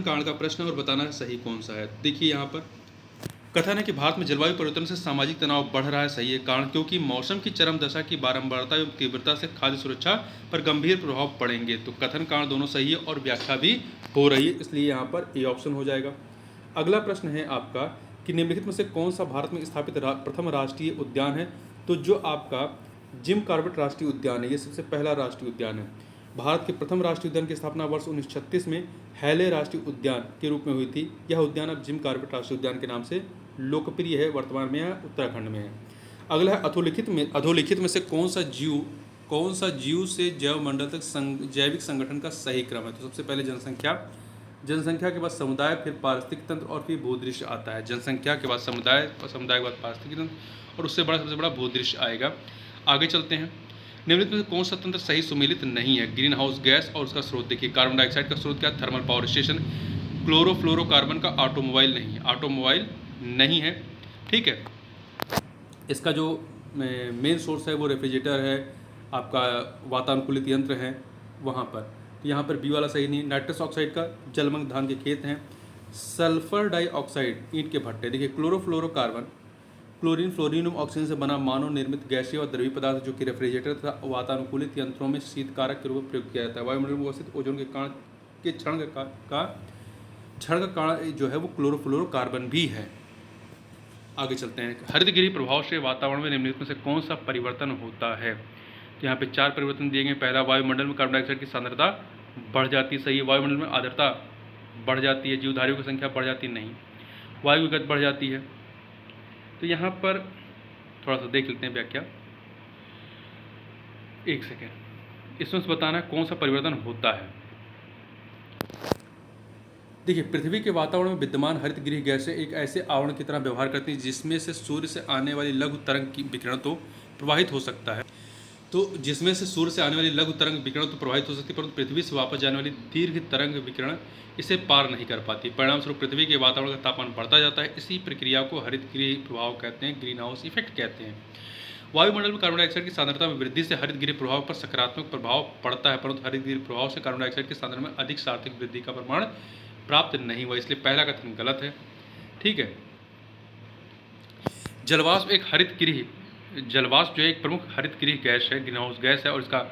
कांड का प्रश्न और बताना सही कौन सा है। देखिए यहाँ पर कथन है कि भारत में जलवायु परिवर्तन से सामाजिक तनाव बढ़ रहा है। सही है। कारण क्योंकि मौसम की चरम दशा की बारंबारता एवं तीव्रता से खाद्य सुरक्षा पर गंभीर प्रभाव पड़ेंगे। तो कथन कारण दोनों सही है और व्याख्या भी हो रही है, इसलिए यहाँ पर ए ऑप्शन हो जाएगा। अगला प्रश्न है आपका कि निम्नलिखित में से कौन सा भारत में स्थापित प्रथम राष्ट्रीय उद्यान है? तो जो आपका जिम कॉर्बेट राष्ट्रीय उद्यान है, ये सबसे पहला राष्ट्रीय उद्यान है। भारत के प्रथम राष्ट्रीय उद्यान की स्थापना वर्ष 1936 में हैले राष्ट्रीय उद्यान के रूप में हुई थी। यह उद्यान अब जिम कॉर्बेट राष्ट्रीय उद्यान के नाम से लोकप्रिय है। वर्तमान में यह उत्तराखंड में है। अगला है अधोलिखित में से कौन सा जीव से जैव मंडल तक जैविक संगठन का सही क्रम है? तो सबसे पहले जनसंख्या के बाद समुदाय, फिर पारिस्थितिक तंत्र और फिर भूदृश्य आता है। जनसंख्या के बाद समुदाय और समुदाय के बाद पारिस्थितिक तंत्र और उससे बड़ा सबसे बड़ा भूदृश्य आएगा। आगे चलते हैं। निम्नलिखित में से कौन सा तंत्र सही सुमेलित नहीं है? ग्रीन हाउस गैस और उसका स्रोत देखिए। कार्बन डाइऑक्साइड का स्रोत क्या है? Thermal power station. क्लोरोफ्लोरोकार्बन का ऑटोमोबाइल नहीं है। ठीक है। इसका जो मेन सोर्स है वो रेफ्रिजरेटर है, आपका वातानुकूलित यंत्र है वहाँ पर। तो यहाँ पर बी वाला सही नहीं। नाइट्रस ऑक्साइड का जलमग्न धान के खेत हैं। सल्फर डाइऑक्साइड ईंट के भट्टे। देखिए क्लोरोफ्लोरोकार्बन क्लोरीन फ्लोरीनम ऑक्सीजन से बना मानव निर्मित गैसीय और द्रवीय पदार्थ जो कि रेफ्रिजरेटर तथा वातानुकूलित यंत्रों में शीतकारक के रूप में प्रयोग किया जाता है। वायुमंडल में अवस्थित ओजोन के क्षण का कारण जो है वो क्लोरोफ्लोरोकार्बन भी है। आगे चलते हैं। हरितगृह प्रभाव से वातावरण में निम्नलिखित में से कौन सा परिवर्तन होता है? तो यहाँ पे 4 परिवर्तन दिए गए। पहला, वायुमंडल में कार्बन डाइऑक्साइड की सांद्रता बढ़ जाती है। सही है। वायुमंडल में आर्द्रता बढ़ जाती है। जीवधारियों की संख्या बढ़ जाती नहीं। वायु की गति बढ़ जाती है। तो यहाँ पर थोड़ा सा देख लेते हैं व्याख्या। एक सेकेंड, इसमें से बताना कौन सा परिवर्तन होता है। देखिए पृथ्वी के वातावरण में विद्यमान हरितगृह गैसें एक ऐसे आवरण की तरह व्यवहार करती हैं जिसमें से सूर्य से आने वाली लघु तरंग की विकिरण तो प्रवाहित हो सकता है। जिसमें से सूर्य से आने वाली लघु तरंग विकिरण तो प्रभावित हो सकती है, परंतु पृथ्वी से वापस जाने वाली दीर्घ तरंग विकिरण इसे पार नहीं कर पाती। परिणाम स्वरूप पृथ्वी के वातावरण का तापमान बढ़ता जाता है। इसी प्रक्रिया को हरितगृह प्रभाव कहते हैं, ग्रीन हाउस इफेक्ट कहते हैं। वायुमंडल में कार्बन डाइऑक्साइड की सांद्रता में वृद्धि से हरितगृह प्रभाव पर सकारात्मक प्रभाव पड़ता है, परंतु हरितगृह प्रभाव से कार्बन डाइऑक्साइड की सांद्रता में अधिक सार्थक वृद्धि का प्रमाण प्राप्त नहीं हुआ, इसलिए पहला कथन गलत है। ठीक है। जलवाष्प जो है एक प्रमुख हरितगृह गैस है, ग्रीन हाउस गैस है, और इसका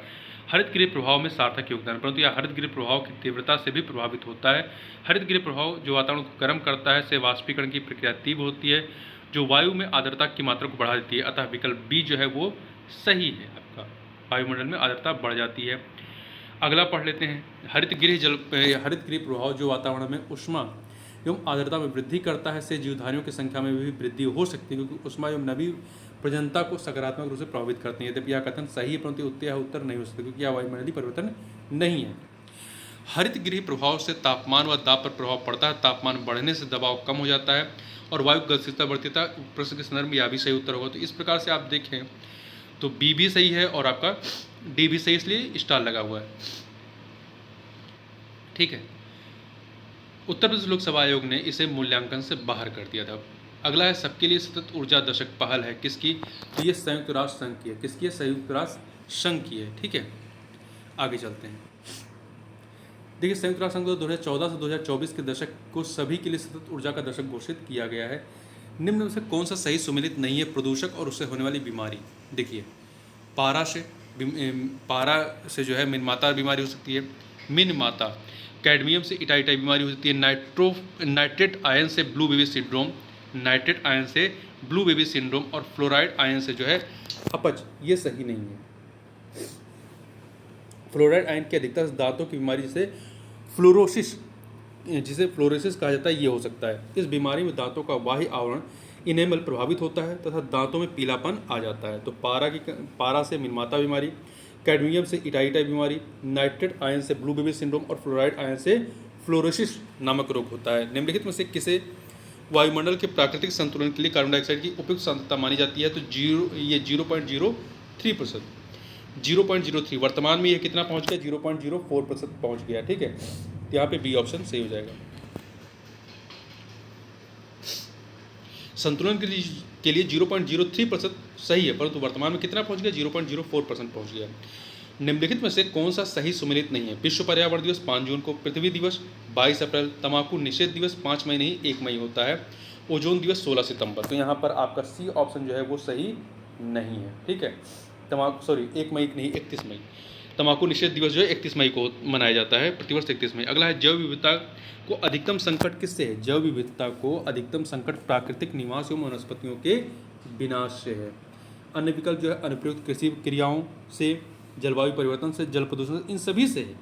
हरितगृह प्रभाव में सार्थक योगदान, परंतु यह हरितगृह प्रभाव की तीव्रता से भी प्रभावित होता है। हरितगृह प्रभाव जो वातावरण को गर्म करता है, से वाष्पीकरण की प्रक्रिया तीव्र होती है, जो वायु में आर्द्रता की मात्रा को बढ़ा देती है। अतः विकल्प बी जो है वो सही है आपका, वायुमंडल में आर्द्रता बढ़ जाती है। अगला पढ़ लेते हैं। हरितगृह प्रभाव जो वातावरण में ऊष्मा एवं आर्द्रता में वृद्धि करता है, से जीवधारियों की संख्या में भी वृद्धि हो सकती है, क्योंकि ऊष्मा एवं नमी प्रजनता को सकारात्मक रूप से प्रभावित करती है। यद्यपि यह कथन सही है, परंतु उत्तर नहीं हो सकता, क्योंकि यह वायुमंडलीय परिवर्तन नहीं है। हरितगृह प्रभाव से तापमान व दाब पर प्रभाव पड़ता है। तापमान बढ़ने से दबाव कम हो जाता है और वायु गतिशीलता बढ़ती है। प्रश्न के संदर्भ में यह भी सही उत्तर होगा। तो इस प्रकार से आप देखें तो बी भी सही है और आपका डी भी सही, इसलिए स्टार लगा हुआ है। ठीक है। उत्तर प्रदेश लोकसभा आयोग ने इसे मूल्यांकन से बाहर कर दिया था। अगला है सबके लिए सतत ऊर्जा दशक पहल है किसकी? तो ये संयुक्त राष्ट्र संघ की है। किसकी है? संयुक्त राष्ट्र संघ की है। ठीक है, आगे चलते हैं। देखिए, संयुक्त राष्ट्र संघ 2014 से 2024 के दशक को सभी के लिए सतत ऊर्जा का दशक घोषित किया गया है। निम्न में से कौन सा सही सुमेलित नहीं है? प्रदूषक और उससे होने वाली बीमारी। देखिए, पारा से पारा से जो है मिनमाता बीमारी हो सकती है, मिनमाता। कैडमियम से इटाइटाई बीमारी हो सकती है। नाइट्रेट आयन से blue baby syndrome, nitrate ion से ब्लू बेबी सिंड्रोम, और फ्लोराइड आयन से जो है अपच, ये सही नहीं है। फ्लोराइड आयन की अधिकता से दांतों की बीमारी जिसे फ्लोरोसिस कहा जाता है, ये हो सकता है। इस बीमारी में दांतों का बाह्य आवरण इनेमल प्रभावित होता है तथा दांतों में पीलापन आ जाता है। तो पारा से मिनमाता बीमारी, कैडमियम से इटाइटाई बीमारी, नाइट्रेट आयन से ब्लू बेबी सिंड्रोम और फ्लोराइड आयन से फ्लोरोसिस नामक रोग होता है। निम्नलिखित में से किसे वायुमंडल के प्राकृतिक संतुलन के लिए कार्बन डाइऑक्साइड की उपयुक्त सांद्रता मानी जाती है? तो 0.03%। 0.03 वर्तमान में ये कितना पहुंच गया? 0.04% पहुंच गया। ठीक है, तो यहाँ पे बी ऑप्शन सही हो जाएगा। संतुलन के लिए 0.03% सही है, परंतु वर्तमान में कितना पहुंच गया? 0.04% पहुंच गया। निम्नलिखित में से कौन सा सही सुमेलित नहीं है? विश्व पर्यावरण दिवस 5 जून को, पृथ्वी दिवस 22 अप्रैल, तंबाकू निषेध दिवस 5 मई नहीं 1 मई होता है, ओजोन दिवस 16 सितंबर। तो यहाँ पर आपका सी ऑप्शन जो है वो सही नहीं है। ठीक है, 1 मई नहीं 31 मई। तंबाकू निषेध दिवस जो है 31 मई को मनाया जाता है, प्रतिवर्ष 31 मई। अगला है जैव विविधता को अधिकतम संकट किससे है? जैव विविधता को अधिकतम संकट प्राकृतिक निवास एवं वनस्पतियों के विनाश से है। अन्य विकल्प जो है अनुप्रयुक्त कृषि क्रियाओं से, जलवायु परिवर्तन से, जल प्रदूषण से, इन सभी से है,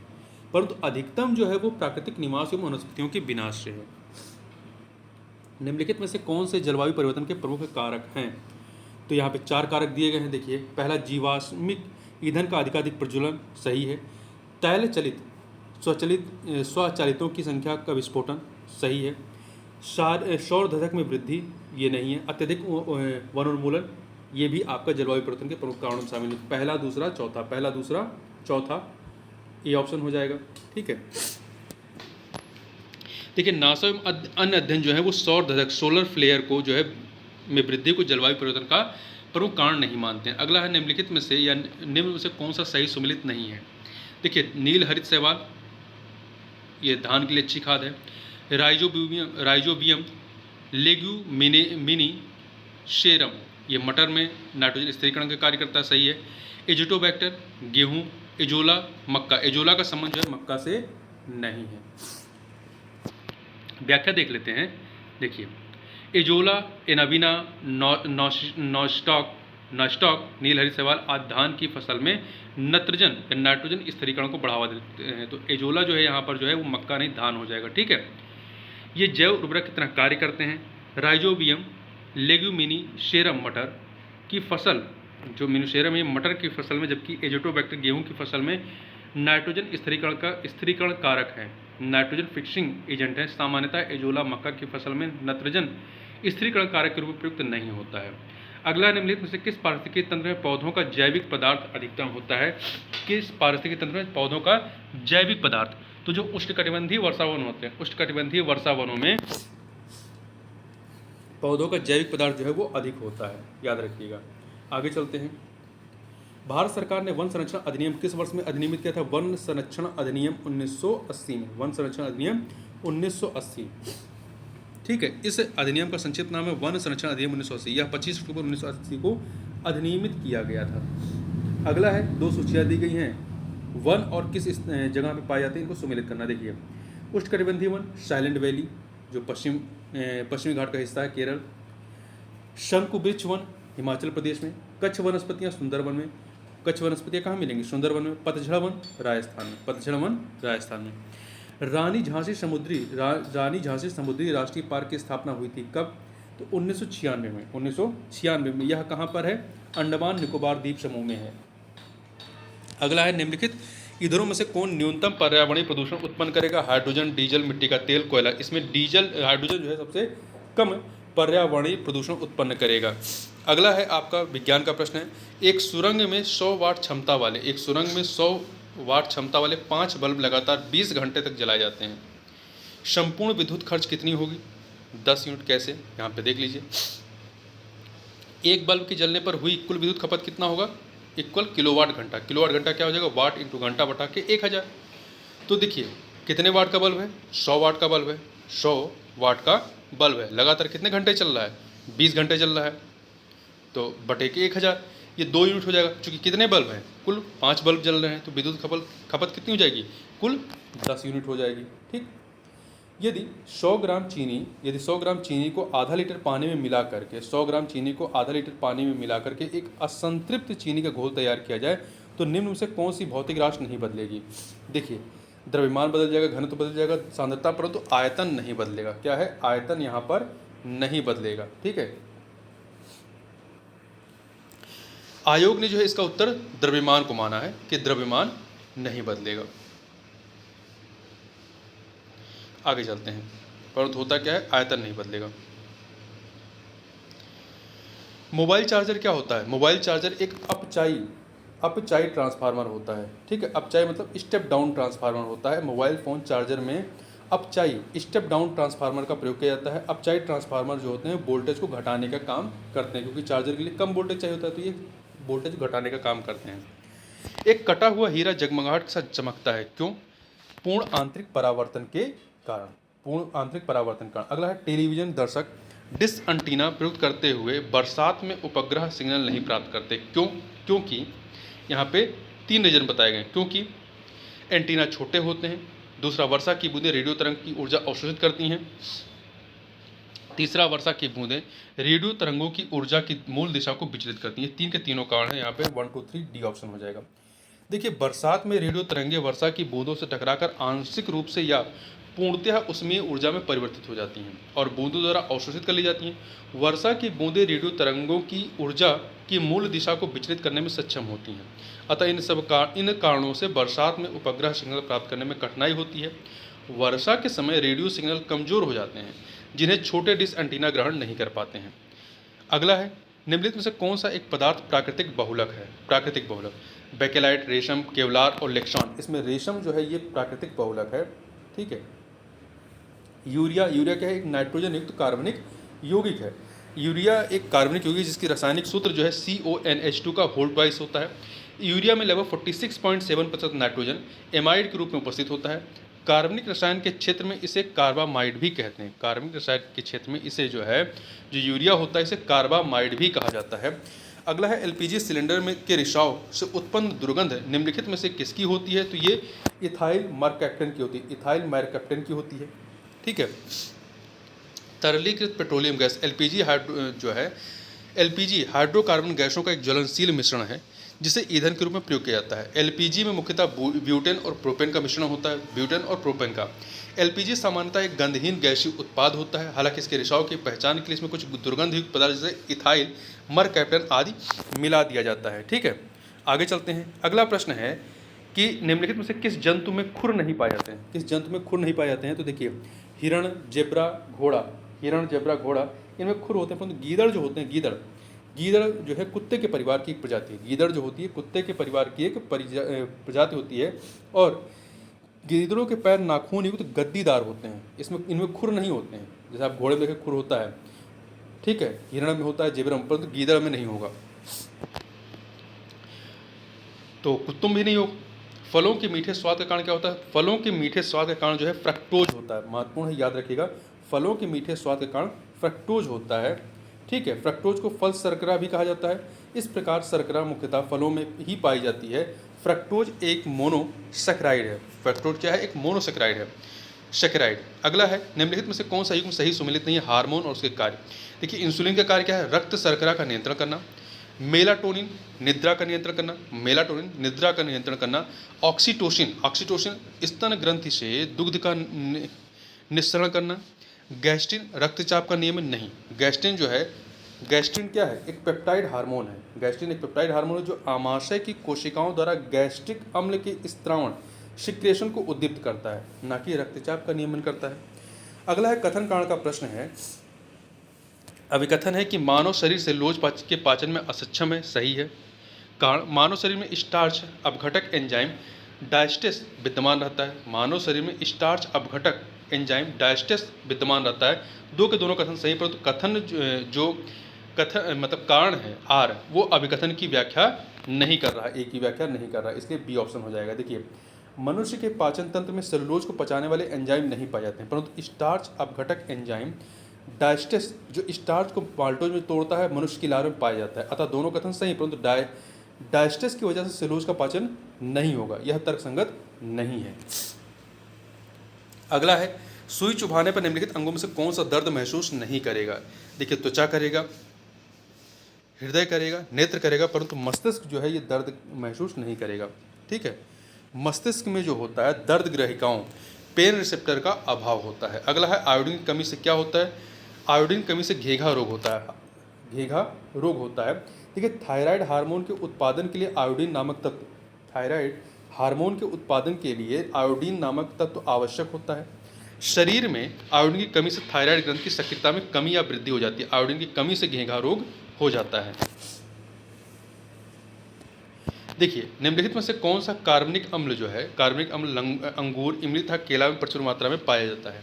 परंतु अधिकतम जो है वो प्राकृतिक निवास एवं वनस्पतियों के विनाश से है। निम्नलिखित में से कौन से जलवायु परिवर्तन के प्रमुख कारक हैं? तो यहाँ पे 4 कारक दिए गए हैं। देखिए, पहला जीवाश्मिक ईंधन का अधिकाधिक प्रज्वलन, सही है। तैल चलित स्वचालितों की संख्या का विस्फोटन, सही है। सौरधधक में वृद्धि, ये नहीं है। अत्यधिक वनोन्मूलन, ये भी आपका जलवायु परिवर्तन के प्रमुख कारणों में शामिल है। पहला दूसरा चौथा ये ऑप्शन हो जाएगा। ठीक है, देखिए, नासा एवं अन्य अध्ययन जो है वो सौरधधक सोलर फ्लेयर को जो है में वृद्धि को जलवायु परिवर्तन का प्रमुख कारण नहीं मानते हैं। अगला है निम्नलिखित में से या निम्न में से कौन सा सही सुमेलित नहीं है? देखिए, नील हरित शैवाल, ये धान के लिए अच्छी खाद है। राइजोबियम लेग्यूमिनी शेरम, ये मटर में नाइट्रोजन स्थिरीकरण का कार्य करता है, सही है। एजिटोबैक्टर गेहूं, एजोला मक्का, एजोला का संबंध जो है मक्का से नहीं है। व्याख्या देख लेते हैं। देखिए, एजोला, एनाबिना, नॉस्टॉक, नील हरित शैवाल आदि धान की फसल में नाइट्रोजन स्थिरीकरण को बढ़ावा देते हैं। तो एजोला जो है यहाँ पर जो है वो मक्का नहीं धान हो जाएगा। ठीक है, ये जैव उर्वरक की तरह कार्य करते हैं। राइजोबियम लेग्यूमिनी शेरम मटर की फसल, जो मिनुशेरम है मटर की फसल में, जबकि एजिटोबैक्टर गेहूं की फसल में नाइट्रोजन स्थिरीकरण कारक है, नाइट्रोजन फिक्सिंग एजेंट है। सामान्यतः एजोला मक्का की फसल में नाइट्रोजन स्थिरीकरण कारक के रूप में प्रयुक्त नहीं होता है। अगला, निम्नलिखित में से किस पारिस्थितिकी तंत्र में पौधों का जैविक पदार्थ अधिकतम होता है? किस पारिस्थितिकी तंत्र में पौधों का जैविक पदार्थ? तो जो उष्णकटिबंधीय वर्षावन होते हैं, उष्णकटिबंधीय वर्षावनों में पौधों का जैविक पदार्थ जो है वो अधिक होता है, याद रखिएगा। आगे चलते हैं। भारत सरकार ने वन संरक्षण अधिनियम किस वर्ष में अधिनियमित किया था? वन संरक्षण अधिनियम 1980 में, वन संरक्षण अधिनियम 1980। ठीक है, इस अधिनियम का संक्षिप्त नाम है वन संरक्षण अधिनियम 1980। यह 25 अक्टूबर 1980 को अधिनियमित किया गया था। अगला है, 2 सूचियाँ दी गई हैं, वन और किस जगह पे पाए जाते हैं, इनको सुमेलित करना। देखिए, उष्णकटिबंधीय वन साइलेंट वैली, जो पश्चिमी घाट का हिस्सा है, केरल। शंकुवृक्ष वन हिमाचल प्रदेश में। कच्छ वनस्पतियाँ सुंदरवन में। कच्छ वनस्पतियाँ कहाँ मिलेंगी? सुंदरवन में। पतझड़ वन राजस्थान में। रानी झांसी समुद्री राष्ट्रीय पार्क की स्थापना हुई थी कब? तो 1996 में। यह कहाँ पर है? अंडमान निकोबार द्वीप समूह में है। अगला है, निम्नलिखित ईंधनों में से कौन न्यूनतम पर्यावरणीय प्रदूषण उत्पन्न करेगा? हाइड्रोजन, डीजल, मिट्टी का तेल, कोयला। इसमें हाइड्रोजन जो है सबसे कम पर्यावरणीय प्रदूषण उत्पन्न करेगा। अगला है आपका विज्ञान का प्रश्न है, एक सुरंग में 100 वाट क्षमता वाले 5 बल्ब लगातार 20 घंटे तक जलाए जाते हैं। संपूर्ण विद्युत खर्च कितनी होगी? 10 यूनिट। कैसे? यहाँ पे देख लीजिए, एक बल्ब के जलने पर हुई कुल विद्युत खपत कितना होगा? इक्वल किलोवाट घंटा। किलोवाट घंटा क्या हो जाएगा, वाट इंटू घंटा बटा के 1000। तो देखिए कितने वाट का बल्ब है, 100 वाट का बल्ब है, 100 वाट का बल्ब है, लगातार कितने घंटे चल रहा है, 20 घंटे चल रहा है, तो बटे के 1000, ये 2 यूनिट हो जाएगा। चूँकि कितने बल्ब हैं, कुल 5 बल्ब जल रहे हैं, तो विद्युत खपत कितनी हो जाएगी, कुल 10 यूनिट हो जाएगी। ठीक, यदि 100 ग्राम चीनी को आधा लीटर पानी में मिला करके 100 ग्राम चीनी को आधा लीटर पानी में मिला करके एक असंतृप्त चीनी का घोल तैयार किया जाए तो निम्न में से कौन सी भौतिक राशि नहीं बदलेगी। देखिए द्रव्यमान बदल जाएगा, घनत्व बदल जाएगा, सांद्रता, परंतु आयतन नहीं बदलेगा। क्या है, आयतन यहाँ पर नहीं बदलेगा। ठीक है, आयोग ने जो है इसका उत्तर द्रव्यमान को माना है कि द्रव्यमान नहीं बदलेगा। आगे चलते हैं, परंतु होता क्या है, आयतन नहीं बदलेगा। मोबाइल चार्जर क्या होता है, मोबाइल चार्जर एक अपचाई ट्रांसफार्मर होता है। ठीक है, अपचाई मतलब स्टेप डाउन ट्रांसफार्मर होता है। मोबाइल फ़ोन चार्जर में अपचाई स्टेप डाउन ट्रांसफार्मर का प्रयोग किया जाता है। अपचाई ट्रांसफार्मर जो होते हैं वोल्टेज को घटाने का काम करते हैं, क्योंकि चार्जर के लिए कम वोल्टेज चाहिए होता है, तो ये वोल्टेज घटाने का काम करते हैं। एक कटा हुआ हीरा जगमगाहट के साथ चमकता है, क्यों, पूर्ण आंतरिक परावर्तन के कारण, पूर्ण आंतरिक परावर्तन कारण। अगला है, टेलीविजन दर्शक डिश एंटीना प्रयुक्त करते हुए बरसात में उपग्रह सिग्नल नहीं प्राप्त करते, क्यों, क्योंकि यहाँ पे 3 रीजन बताए गए। क्योंकि एंटीना छोटे होते हैं, दूसरा वर्षा की बूंदें रेडियो तरंग की ऊर्जा अवशोषित करती हैं, तीसरा वर्षा की बूंदें रेडियो तरंगों की ऊर्जा की मूल दिशा को विचलित करती हैं। 3 के तीनों कारण है, यहाँ पे 1 2 3 डी ऑप्शन हो जाएगा। देखिए बरसात में रेडियो तरंगें वर्षा की बूंदों से टकराकर आंशिक रूप से या पूर्णतः उष्मीय ऊर्जा में परिवर्तित हो जाती हैं और बूंदों द्वारा अवशोषित कर ली जाती हैं। वर्षा की बूंदें रेडियो तरंगों की ऊर्जा की मूल दिशा को विचलित करने में सक्षम होती हैं। अतः इन कारणों से बरसात में उपग्रह सिग्नल प्राप्त करने में कठिनाई होती है। वर्षा के समय रेडियो सिग्नल कमजोर हो जाते हैं, जिन्हें छोटे डिश एंटीना ग्रहण नहीं कर पाते हैं। अगला है, निम्नलिखित में से कौन सा एक पदार्थ प्राकृतिक बहुलक है। प्राकृतिक बहुलक, बेकेलाइट, रेशम, केवलार और लेक्सॉन। इसमें रेशम जो है ये प्राकृतिक बहुलक है। ठीक है, यूरिया क्या है, एक नाइट्रोजन युक्त कार्बनिक यौगिक है। यूरिया एक कार्बनिक यौगिक जिसकी रासायनिक सूत्र जो है CONH2 का होल ट्वाइस होता है। यूरिया में लगभग 46.7% नाइट्रोजन एमाइड के रूप में उपस्थित होता है। कार्बनिक रसायन के क्षेत्र में इसे कार्बामाइड भी कहते हैं। कार्बनिक रसायन के क्षेत्र में इसे जो है, जो यूरिया होता है, इसे कार्बामाइड भी कहा जाता है। अगला है, LPG सिलेंडर में के रिसाव से उत्पन्न दुर्गंध निम्नलिखित में से किसकी होती है। तो ये इथाइल मरकैप्टन की होती है, इथाइल मरकैप्टन की होती है। ठीक है, तरलीकृत पेट्रोलियम गैस LPG जो है, LPG हाइड्रोकार्बन गैसों का एक ज्वलनशील मिश्रण है जिसे ईंधन के रूप में प्रयोग किया जाता है। LPG में मुख्यतः ब्यूटेन और प्रोपेन का मिश्रण होता है, ब्यूटेन और प्रोपेन का। LPG सामान्यतः एक गंधहीन गैसीय उत्पाद होता है। हालांकि इसके रिसाव की पहचान के लिए इसमें कुछ दुर्गंधयुक्त पदार्थ जैसे इथाइल मरकैप्टन आदि मिला दिया जाता है। ठीक है, आगे चलते हैं। अगला प्रश्न है कि निम्नलिखित में से किस जंतु में खुर नहीं पाए जाते हैं। किस जंतु में खुर नहीं पाए जाते हैं। तो देखिए हिरण, जेब्रा, घोड़ा, इनमें खुर होते हैं, परंतु गीदड़ जो होते हैं, गीदड़ जो है कुत्ते के परिवार की एक प्रजाति है। गीदड़ जो होती है कुत्ते के परिवार की एक प्रजाति होती है और गीदड़ों के पैर नाखून युक्त गद्दीदार होते हैं। इनमें खुर नहीं होते हैं, जैसे आप घोड़े में देखें खुर होता है। ठीक है, हिरण में होता है, जेब्रा में, परंतु गीदड़ में नहीं होगा, तो कुत्तों में भी नहीं होगा। फलों के मीठे स्वाद का कारण क्या होता है। फलों के मीठे स्वाद का कारण जो है फ्रक्टोज होता है। महत्वपूर्ण है, याद रखिएगा, फलों के मीठे स्वाद के कारण फ्रक्टोज होता है। ठीक है, फ्रक्टोज को फल शर्करा भी कहा जाता है। इस प्रकार शर्करा मुख्यतः फलों में ही पाई जाती है। फ्रक्टोज एक मोनोसैकेराइड है। फ्रक्टोज क्या है, एक मोनोसैकेराइड है, सैकेराइड। अगला है, निम्नलिखित में से कौन सा युग्म सही सुमेलित नहीं है। हार्मोन और उसके कार्य। देखिए इंसुलिन का कार्य क्या है, रक्त शर्करा का नियंत्रण करना। मेलाटोनिन निद्रा का नियंत्रण करना। ऑक्सीटोसिन स्तन ग्रंथि से दुग्ध का निस्सरण करना। गैस्ट्रिन रक्तचाप का नियमन नहीं। गैस्ट्रिन क्या है, एक पेप्टाइड हार्मोन है। गैस्ट्रिन एक पेप्टाइड हार्मोन है जो आमाशय की कोशिकाओं द्वारा गैस्ट्रिक अम्ल के स्त्रावण सिक्रेशन को उद्दीप्त करता है, ना कि रक्तचाप का नियमन करता है। अगला है, कथन कारण का प्रश्न है। अभिकथन है कि मानव शरीर से लोज के पाचन में असक्षम है, सही है। कारण, मानव शरीर में स्टार्च अपघटक एंजाइम डायस्टेस विद्यमान रहता है। मानव शरीर में स्टार्च अपघटक एंजाइम डायस्टेस विद्यमान रहता है। दो के दोनों कथन सही, परंतु कथन जो कथन मतलब कारण है आर, वो अभिकथन की व्याख्या नहीं कर रहा है, ए की व्याख्या नहीं कर रहा है, इसलिए बी ऑप्शन हो जाएगा। देखिए, मनुष्य के पाचन तंत्र में सेलुलोज को पचाने वाले एंजाइम नहीं पाए जाते हैं, परंतु स्टार्च अपघटक एंजाइम डायस्टेस जो स्टार्च को माल्टोज में तोड़ता है मनुष्य की लार में पाया जाता है। अतः दोनों कथन सही, परंतु डायस्टेस की वजह से सेलुलोज का पाचन नहीं होगा, यह तर्कसंगत नहीं है। अगला है, सुई चुभाने पर निम्नलिखित अंगों में से कौन सा दर्द महसूस नहीं करेगा। देखिए, त्वचा करेगा, हृदय करेगा, नेत्र करेगा, परंतु मस्तिष्क जो है ये दर्द महसूस नहीं करेगा। ठीक है, मस्तिष्क में जो होता है दर्द ग्रहिकाओं पेन रिसेप्टर का अभाव होता है। अगला है, आयोडीन की कमी से क्या होता है। आयोडीन कमी से घेघा रोग होता है। घेघा रोग होता है। देखिए, थायराइड हार्मोन के उत्पादन के लिए आयोडीन नामक तत्व, थायराइड हार्मोन के उत्पादन के लिए आयोडीन नामक तत्व आवश्यक होता है। शरीर में आयोडीन की कमी से थायराइड ग्रंथि की सक्रियता में कमी या वृद्धि हो जाती है। आयोडीन की कमी से घेघा रोग हो जाता है। देखिए, निम्नलिखित में से कौन सा कार्बनिक अम्ल जो है, कार्बनिक अम्ल अंगूर, इमली तथा केला में प्रचुर मात्रा में पाया जाता है।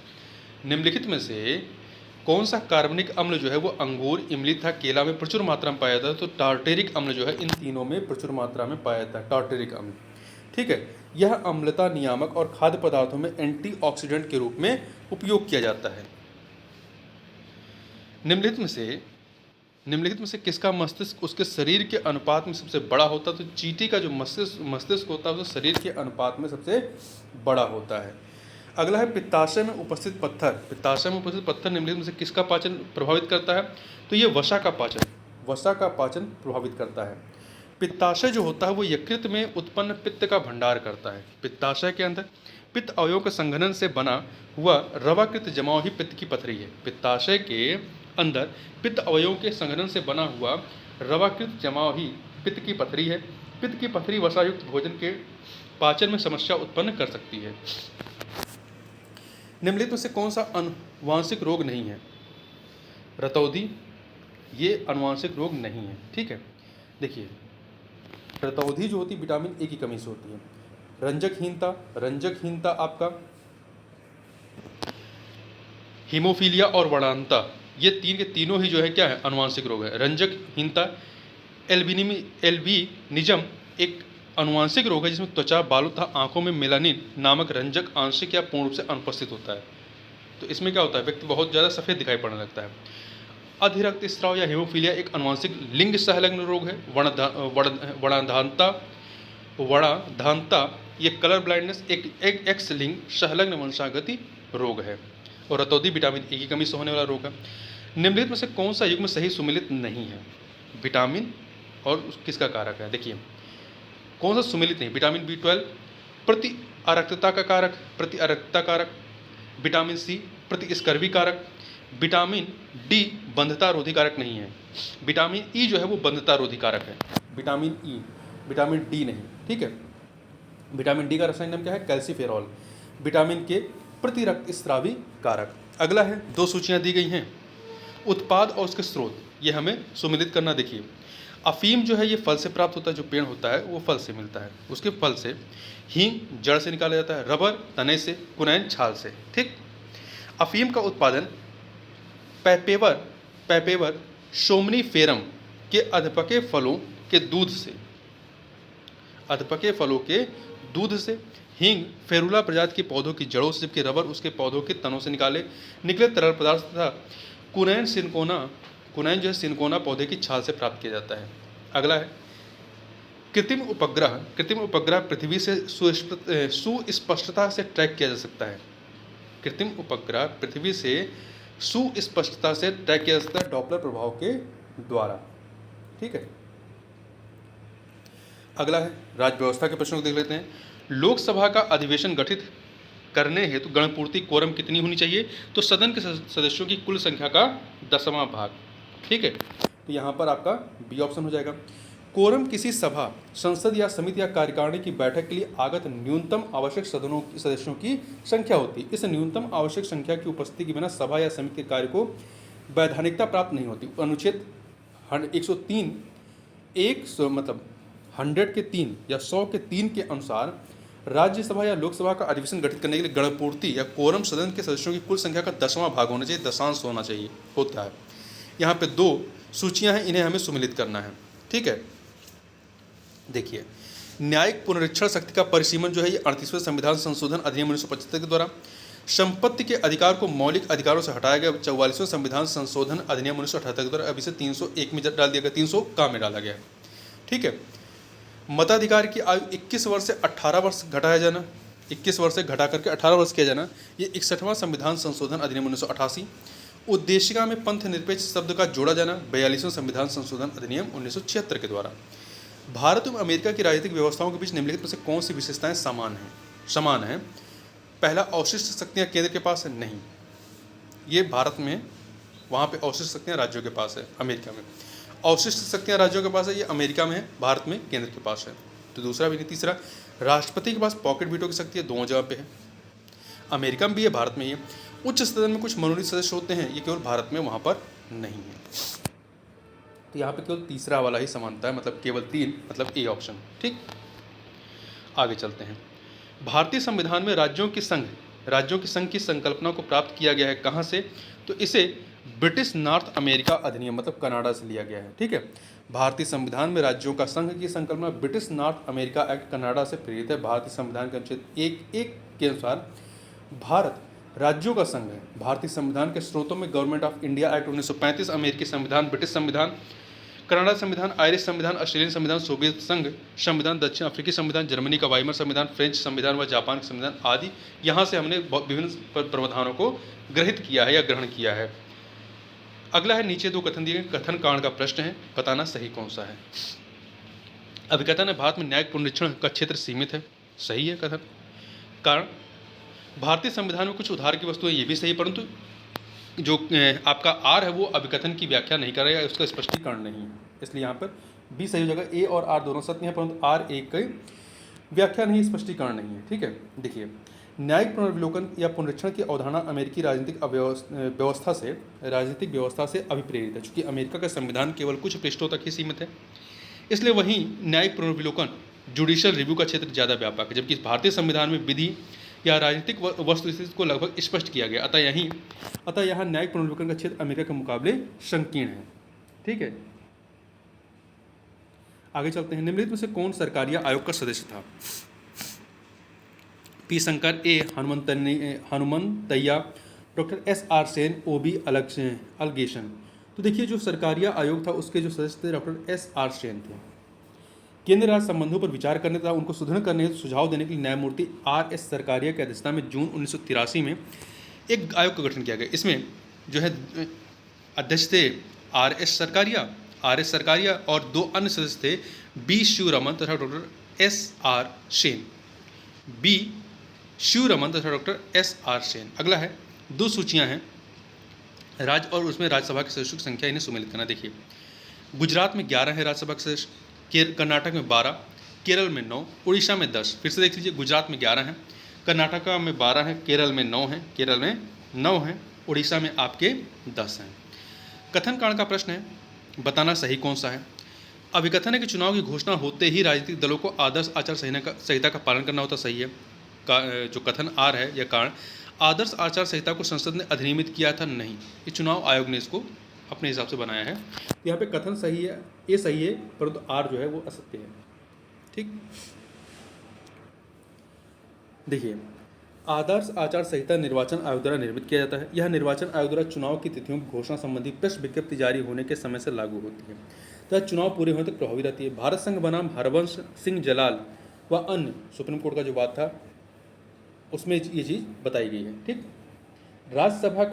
निम्नलिखित में से कौन सा कार्बनिक अम्ल जो है वो अंगूर, इमली तथा केला में प्रचुर मात्रा में पाया जाता है। तो टार्टेरिक अम्ल जो है इन तीनों में प्रचुर मात्रा में पाया जाता है, टार्टेरिक अम्ल। ठीक है, यह अम्लता नियामक और खाद्य पदार्थों में एंटीऑक्सीडेंट के रूप में उपयोग किया जाता है। निम्नलिखित में से किसका मस्तिष्क उसके शरीर के अनुपात में सबसे बड़ा होता है। तो चींटी का जो मस्तिष्क होता है वो शरीर के अनुपात में सबसे बड़ा होता है। अगला है, पित्ताशय में उपस्थित पत्थर। पित्ताशय में उपस्थित पत्थर निम्नलिखित में से किसका पाचन प्रभावित करता है। तो ये वसा का पाचन प्रभावित करता है। पित्ताशय जो होता है वो यकृत में उत्पन्न पित्त का भंडार करता है। पित्ताशय के अंदर पित्त अवयवों के संघनन से बना हुआ रवाकृत जमाव ही पित्त की पथरी है। पित्ताशय के अंदर पित्त अवयवों के संघनन से बना हुआ रवाकृत जमाव ही पित्त की पथरी है। पित्त की पथरी वसायुक्त भोजन के पाचन में समस्या उत्पन्न कर सकती है। निम्नलिखित में से कौन सा आनुवांशिक रोग नहीं है। रतौंधी, ये आनुवांशिक रोग नहीं है। ठीक है, देखिए, रतौंधी जो होती है विटामिन ए की कमी से होती है। रंजकहीनता आपका हीमोफीलिया और वर्णांता, ये तीन के तीनों ही जो है क्या है, आनुवांशिक रोग है। रंजकहीनता, एल्बिनिज्म एक आनुवांशिक रोग है जिसमें त्वचा, बालों तथा आंखों में मेलानिन नामक रंजक आंशिक या पूर्ण रूप से अनुपस्थित होता है। तो इसमें क्या होता है, व्यक्ति बहुत ज़्यादा सफ़ेद दिखाई पड़ने लगता है। अधिरक्तस्राव या हीमोफीलिया एक आनुवांशिक लिंग सहलग्न रोग है। वर्णाधानता ये कलर ब्लाइंडनेस एक एक्स लिंग संलग्न वंशागति रोग है। और रतौंधी विटामिन ए की कमी से होने वाला रोग है। निम्नलिखित में से कौन सा युग्म सही सुमेलित नहीं है। विटामिन और किसका कारक है। देखिए, कौन सा सुमेलित नहीं। विटामिन B12 प्रति अरक्तता कारक, विटामिन सी प्रतिस्कर्वी कारक, विटामिन डी बंधता रोधी कारक नहीं है। विटामिन ई जो है वो बंधता रोधी कारक है, विटामिन ई, विटामिन डी नहीं। ठीक है, विटामिन डी का रासायनिक नाम क्या है, कैल्सीफेरॉल। विटामिन के प्रति रक्तस्रावी कारक। अगला है, दो सूचियां दी गई हैं, उत्पाद और उसके स्रोत, ये हमें सुमेलित करना। देखिए, अफीम जो है ये फल से प्राप्त होता है, जो पेड़ होता है वो फल से मिलता है, उसके फल से। हींग जड़ से निकाला जाता है, रबर तने से, कुनैन छाल से। ठीक, अफीम का उत्पादन पैपेवर सोमनीफेरम के अधपके फलों के दूध से, हींग फेरुला प्रजाति के पौधों की जड़ों से, जबकि रबर उसके पौधों के तनों से निकले तरल पदार्थ तथा कुनैन जो है सिनकोना पौधे की छाल से प्राप्त किया जाता है। अगला है, कृत्रिम उपग्रह पृथ्वी से सुस्पष्टता से ट्रैक किया जा सकता है। कृत्रिम उपग्रह पृथ्वी से सुस्पष्टता से ट्रैक किया जा सकता है डॉपलर प्रभाव के द्वारा। ठीक है, अगला है, राज्य व्यवस्था के प्रश्नों को देख लेते हैं। लोकसभा का अधिवेशन गठित करने हेतु गणपूर्ति कोरम कितनी होनी चाहिए। तो सदन के सदस्यों की कुल संख्या का 10वां भाग। ठीक है, तो यहाँ पर आपका बी ऑप्शन हो जाएगा। कोरम किसी सभा, संसद या समिति या कार्यकारिणी की बैठक के लिए आगत न्यूनतम आवश्यक सदस्यों की संख्या होती है। इस न्यूनतम आवश्यक संख्या की उपस्थिति के बिना सभा या समिति के कार्य को वैधानिकता प्राप्त नहीं होती। अनुच्छेद 103 मतलब 100 के 3 या 100 के 3 के अनुसार राज्यसभा या लोकसभा का अधिवेशन गठित करने के लिए गणपूर्ति या कोरम सदन के सदस्यों की कुल संख्या का 10वां भाग होना चाहिए, दशांश होना चाहिए, होता है। यहाँ पे 2 सूचियाँ हैं, इन्हें हमें सुमेलित करना है। ठीक है, देखिए, न्यायिक पुनरीक्षण शक्ति का परिसीमन जो है ये 38वें संविधान संशोधन अधिनियम 1975 के द्वारा, संपत्ति के अधिकार को मौलिक अधिकारों से हटाया गया 44वें संविधान संशोधन अधिनियम 1978 के द्वारा, अब इसे 301 में डाल दिया गया, 300 का में डाला गया है। ठीक है। मताधिकार की आयु 21 वर्ष से 18 वर्ष घटाया जाना, 21 वर्ष से घटा करके 18 वर्ष किया जाना, ये 61वां संविधान संशोधन अधिनियम 1988। उद्देशिका में पंथ निरपेक्ष शब्द का जोड़ा जाना 42वें संविधान संशोधन अधिनियम 1976 के द्वारा। भारत एवं अमेरिका की राजनीतिक व्यवस्थाओं के बीच निम्नलिखित में से कौन सी विशेषताएं समान हैं? पहला, अवशिष्ट शक्तियां केंद्र के पास है, नहीं, ये भारत में, वहाँ पे अवशिष्ट शक्तियां राज्यों के पास है, अमेरिका में। अवशिष्ट शक्तियां राज्यों के पास है, ये अमेरिका में है, भारत में केंद्र के पास है, तो दूसरा भी नहीं। तीसरा, राष्ट्रपति के पास पॉकेट वीटो की शक्ति है, दोनों जगह पे है, अमेरिका में भी है, भारत में ही है। उच्च सदन में कुछ मनोनीत सदस्य होते हैं, ये केवल भारत में, वहाँ पर नहीं है। तो यहाँ पे केवल तीसरा वाला ही समानता है, मतलब केवल 3, मतलब ए ऑप्शन। ठीक, आगे चलते हैं। भारतीय संविधान में राज्यों की संघ की संकल्पना को प्राप्त किया गया है कहाँ से? तो इसे ब्रिटिश नॉर्थ अमेरिका अधिनियम, मतलब कनाडा से लिया गया है। ठीक है, भारतीय संविधान में राज्यों का संघ की संकल्पना British north America act Canada से प्रेरित है। भारतीय संविधान के अनुच्छेद 1(1) के अनुसार भारत राज्यों का संघ है। भारतीय संविधान के स्रोतों में गवर्नमेंट ऑफ इंडिया एक्ट 1935, अमेरिकी संविधान, ब्रिटिश संविधान, कनाडा संविधान, आयरिश संविधान, ऑस्ट्रेलियन संविधान, सोवियत संघ संविधान, दक्षिण अफ्रीकी संविधान, जर्मनी का वाइमर संविधान, फ्रेंच संविधान व जापान का संविधान आदि, यहाँ से हमने विभिन्न प्रावधानों को ग्रहित किया है या ग्रहण किया है। अगला है, नीचे 2 कथन दिए गए, कथन कांड का प्रश्न है, बताना सही कौन सा है। अभिकथन है, भारत में न्यायिक पुनरीक्षण का क्षेत्र सीमित है, सही है कथन। कारण, भारतीय संविधान में कुछ उधार की वस्तुएं, ये भी सही, परंतु जो आपका आर है वो अभिकथन की व्याख्या नहीं कर रहा है, उसका स्पष्टीकरण नहीं है, इसलिए यहाँ पर बी सही हो जाएगा। ए और आर दोनों सत्य हैं, परंतु आर एक की व्याख्या नहीं, स्पष्टीकरण नहीं है। ठीक है, देखिए, न्यायिक पुनर्विलोकन या पुनरीक्षण की अवधारणा अमेरिकी राजनीतिक व्यवस्था से अभिप्रेरित है। चूँकि अमेरिका का संविधान केवल कुछ पृष्ठों तक ही सीमित है, इसलिए वहीं न्यायिक पुनर्विलोकन जुडिशियल रिव्यू का क्षेत्र ज़्यादा व्यापक है, जबकि भारतीय संविधान में विधि या राजनीतिक वस्तुस्थिति को लगभग स्पष्ट किया गया। अतः यहाँ न्यायिक पुनर्विलोकन का क्षेत्र अमेरिका के मुकाबले संकीर्ण है। ठीक है, आगे चलते हैं। निम्नलिखित में से कौन सरकारिया आयोग का सदस्य था? पी शंकर, ए हनुमंतैया, डॉक्टर एस.आर. सेन, ओ.बी. अलगेशन। तो देखिए, जो सरकारिया आयोग था उसके जो सदस्य थे डॉक्टर एस.आर. सेन थे। केंद्र राज्य संबंधों पर विचार करने तथा उनको सुदृढ़ करने हेतु सुझाव देने के लिए न्यायमूर्ति आर.एस. सरकारिया की अध्यक्षता में जून 1983 में एक आयोग का गठन किया गया। इसमें जो है अध्यक्ष थे आर.एस. सरकारिया और 2 अन्य सदस्य थे, बी. शिवरमन तथा doctor S R. Sen. B. Sivaraman तथा डॉक्टर एस.आर. सेन। अगला है, 2 सूचियां हैं राज्य और उसमें राज्यसभा के सदस्यों की संख्या, इन्हें सुमेलित करना। देखिए, गुजरात में 11 है राज्यसभा के सदस्य, कर्नाटक में 12, केरल में 9, उड़ीसा में 10। फिर से देख लीजिए, गुजरात में 11 हैं, कर्नाटक में 12 हैं, केरल में 9 हैं, उड़ीसा में आपके 10 हैं। कथन कांड का प्रश्न है, बताना सही कौन सा है। अभिकथन है कि चुनाव की घोषणा होते ही राजनीतिक दलों को आदर्श आचार संहिता का पालन करना होता, सही है। जो कथन आर है या कारण, आदर्श आचार संहिता को संसद ने अधिनियमित किया था, नहीं, ये चुनाव आयोग ने इसको अपने हिसाब से बनाया है। तो यहाँ पे कथन सही है, ये सही है, परंतु आर जो है वो असत्य है। ठीक, देखिए, आदर्श आचार संहिता निर्वाचन आयोग द्वारा निर्मित किया जाता है। यह निर्वाचन आयोग द्वारा चुनाव की तिथियों की घोषणा संबंधी प्रेस विज्ञप्ति जारी होने के समय से लागू होती है तथा चुनाव पूरे होने तक प्रभावी रहती है। भारत संघ बनाम हरवंश सिंह जलाल व अन्य सुप्रीम कोर्ट का जो बात था उसमें ये चीज़ बताई गई है। ठीक, राज्यसभा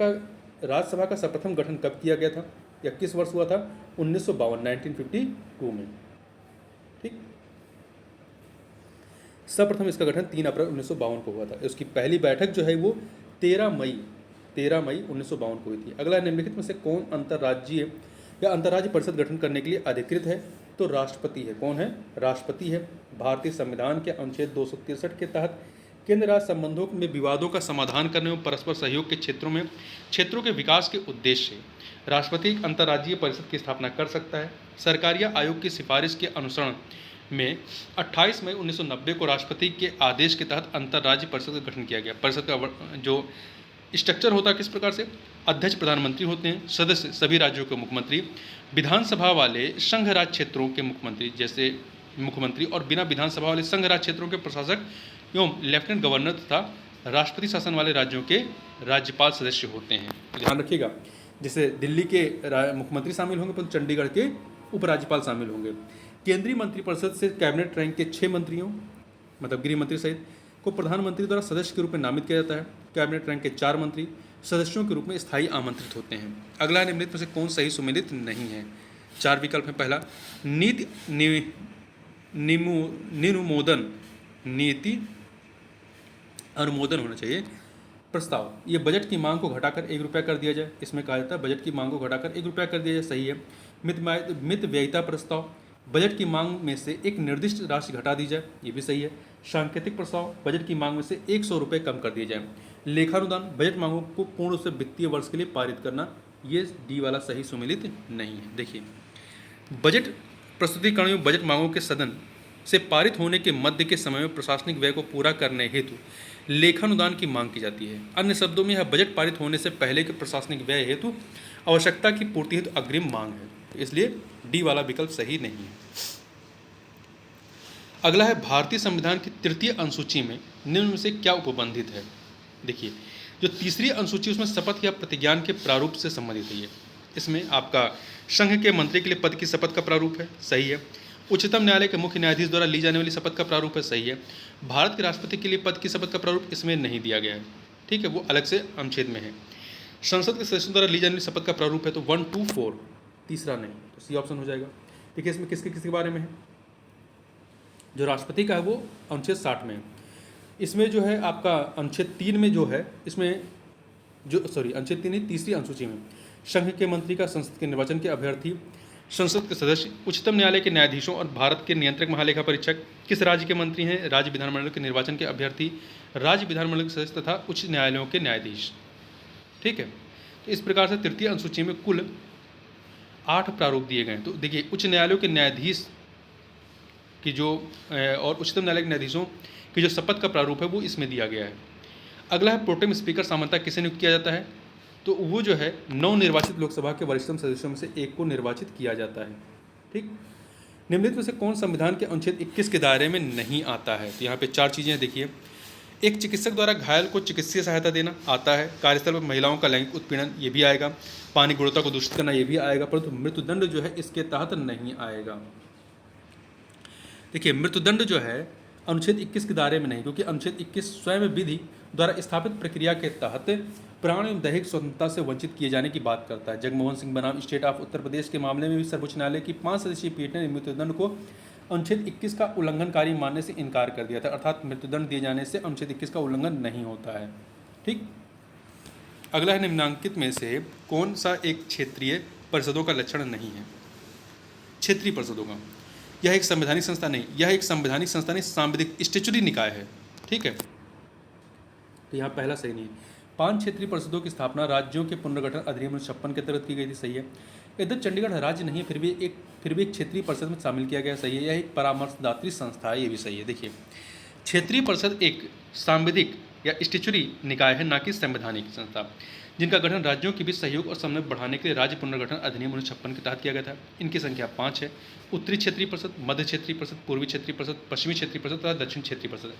का सर्वप्रथम गठन कब किया गया था? 21 वर्ष हुआ था, 1952 में। ठीक, सर्वप्रथम इसका गठन 3 अप्रैल 1952 को हुआ था। उसकी पहली बैठक जो है वो 13 मई 1952 को हुई थी। अगला, निम्नलिखित में से कौन अंतर्राज्यीय परिषद गठन करने के लिए अधिकृत है? तो राष्ट्रपति है। कौन है? राष्ट्रपति है। भारतीय संविधान के अनुच्छेद 263 के तहत केंद्र राज्य संबंधों में विवादों का समाधान करने और परस्पर सहयोग के क्षेत्रों के विकास के उद्देश्य से राष्ट्रपति एक अंतर्राज्यीय परिषद की स्थापना कर सकता है। सरकारिया आयोग की सिफारिश के अनुसरण में 28 मई 1990 को राष्ट्रपति के आदेश के तहत अंतर्राज्यीय परिषद का गठन किया गया। परिषद का जो स्ट्रक्चर होता है किस प्रकार से? अध्यक्ष प्रधानमंत्री होते हैं, सदस्य सभी राज्यों के मुख्यमंत्री, विधानसभा वाले संघ राज्य क्षेत्रों के मुख्यमंत्री, जैसे मुख्यमंत्री और बिना विधानसभा वाले संघ राज्य क्षेत्रों के प्रशासक एवं लेफ्टिनेंट गवर्नर तथा राष्ट्रपति शासन वाले राज्यों के राज्यपाल सदस्य होते हैं। तो ध्यान रखिएगा, जैसे दिल्ली के मुख्यमंत्री शामिल होंगे परंतु चंडीगढ़ के उपराज्यपाल शामिल होंगे। केंद्रीय मंत्रिपरिषद से कैबिनेट रैंक के 6 मंत्रियों मतलब गृह मंत्री सहित को प्रधानमंत्री द्वारा सदस्य के रूप में नामित किया जाता है। कैबिनेट रैंक के 4 मंत्री सदस्यों के रूप में स्थायी आमंत्रित होते हैं। अगला निम्नलिखित में से कौन सही सुमेलित नहीं है? 4 विकल्प हैं। पहला, नीति नीति अनुमोदन होना चाहिए। प्रस्ताव, ये बजट की मांग को घटाकर 1 रुपया कर दिया जाए। इसमें कहा जाता है बजट की मांग को घटाकर 1 रुपया कर दिया जाए, सही है। मित व्ययिता प्रस्ताव, बजट की मांग में से एक निर्दिष्ट राशि घटा दी जाए, ये भी सही है। सांकेतिक प्रस्ताव, बजट की मांग में से 100 रुपये कम कर दिए जाए। लेखानुदान, बजट मांगों को पूर्ण रूप से वित्तीय वर्ष के लिए पारित करना, ये डी वाला सही सुमेलित नहीं है। देखिए, बजट प्रस्तुतिकरण एवं बजट मांगों के सदन से पारित होने के मध्य के समय में प्रशासनिक व्यय को पूरा करने हेतु लेखानुदान की मांग की जाती है। अन्य शब्दों में यह बजट पारित होने से पहले के प्रशासनिक व्यय हेतु आवश्यकता की पूर्ति हेतु अग्रिम मांग है, इसलिए डी वाला विकल्प सही नहीं है। अगला है, भारतीय संविधान की 3य अनुसूची में निम्न में से क्या उपबंधित है? देखिए, जो 3री अनुसूची उसमें शपथ या प्रतिज्ञान के प्रारूप से संबंधित है। इसमें आपका संघ के मंत्री के लिए पद की शपथ का प्रारूप है, सही है। उच्चतम न्यायालय के मुख्य न्यायाधीश द्वारा ली जाने वाली शपथ का प्रारूप है, सही है। भारत के राष्ट्रपति के लिए पद की शपथ का प्रारूप इसमें नहीं दिया गया है, ठीक है, वो अलग से अनुच्छेद में है। संसद के सदस्यों द्वारा ली जाने वाली शपथ का प्रारूप है तो 1, 2, 4, तीसरा नहीं, तो सी ऑप्शन हो जाएगा। देखिए, इसमें किसके बारे में है? जो राष्ट्रपति का है वो अनुच्छेद 60 में है। इसमें जो है आपका अनुच्छेद 3 में जो है, इसमें जो अनुच्छेद 3 नहीं, 3री अनुसूची में संघ के मंत्री का संसद के निर्वाचन के अभ्यर्थी, संसद के सदस्य, उच्चतम न्यायालय के न्यायाधीशों और भारत के नियंत्रक महालेखा परीक्षक, किस राज्य के मंत्री हैं, राज्य विधानमंडल के निर्वाचन के अभ्यर्थी, राज्य विधानमंडल के सदस्य तथा उच्च न्यायालयों के न्यायाधीश, ठीक है। तो इस प्रकार से 3य अनुसूची में कुल 8 प्रारूप दिए गए हैं। तो देखिए, उच्च न्यायालयों के न्यायाधीश की जो और उच्चतम न्यायालय के न्यायाधीशों की जो शपथ का प्रारूप है वो इसमें दिया गया है। अगला है, प्रोटेम स्पीकर सामान्यतः किसे नियुक्त किया जाता है? तो वो जो है नवनिर्वाचित लोकसभा के वरिष्ठतम सदस्यों में से एक को निर्वाचित किया जाता है, ठीक। निम्नलिखित में से कौन संविधान के अनुच्छेद 21 के दायरे में नहीं आता है? तो यहाँ पे 4 चीज़ें देखिए। एक, चिकित्सक द्वारा घायल को चिकित्सीय सहायता देना आता है। कार्यस्थल पर महिलाओं का लैंगिक उत्पीड़न, ये भी आएगा। पानी गुणवत्ता को दूषित करना, ये भी आएगा, परंतु मृत्युदंड जो है इसके तहत नहीं आएगा। देखिए, मृत्युदंड जो है अनुच्छेद 21 के दायरे में नहीं, क्योंकि अनुच्छेद 21 स्वयं विधि द्वारा स्थापित प्रक्रिया के तहत प्राण एवं दैहिक स्वतंत्रता से वंचित किए जाने की बात करता है। जगमोहन सिंह बनाम स्टेट ऑफ उत्तर प्रदेश के मामले में भी सर्वोच्च न्यायालय की 5 सदस्यीय पीठ ने मृत्युदंड को अनुच्छेद 21 का उल्लंघनकारी मानने से इनकार कर दिया था, अर्थात मृत्युदंड दिए जाने से अनुच्छेद 21 का उल्लंघन नहीं होता है, ठीक। अगला है, निम्नांकित में से कौन सा एक क्षेत्रीय परिषदों का लक्षण नहीं है? क्षेत्रीय परिषदों का, यह एक संवैधानिक संस्था नहीं, यह एक संवैधानिक संस्था नहीं, सांविधिक स्टेचुरी निकाय है, ठीक है। तो यहाँ पहला सही नहीं है। 5 क्षेत्रीय परिषदों की स्थापना राज्यों के पुनर्गठन अधिनियम 56 के तहत की गई थी, सही है। इधर चंडीगढ़ राज्य नहीं है, फिर भी एक क्षेत्रीय परिषद में शामिल किया गया, सही है। यह एक परामर्शदात्री संस्था है, ये भी सही है। देखिए, क्षेत्रीय परिषद एक सांविधिक या स्टेचुरी निकाय है, ना कि संवैधानिक संस्था, जिनका गठन राज्यों के बीच सहयोग और समन्वय बढ़ाने के लिए राज्य पुनर्गठन अधिनियम 1956 के तहत किया गया था। इनकी संख्या 5 है। उत्तरी क्षेत्रीय परिषद, मध्य क्षेत्रीय परिषद, पूर्वी क्षेत्रीय परिषद, पश्चिमी क्षेत्रीय परिषद तथा दक्षिण क्षेत्रीय परिषद।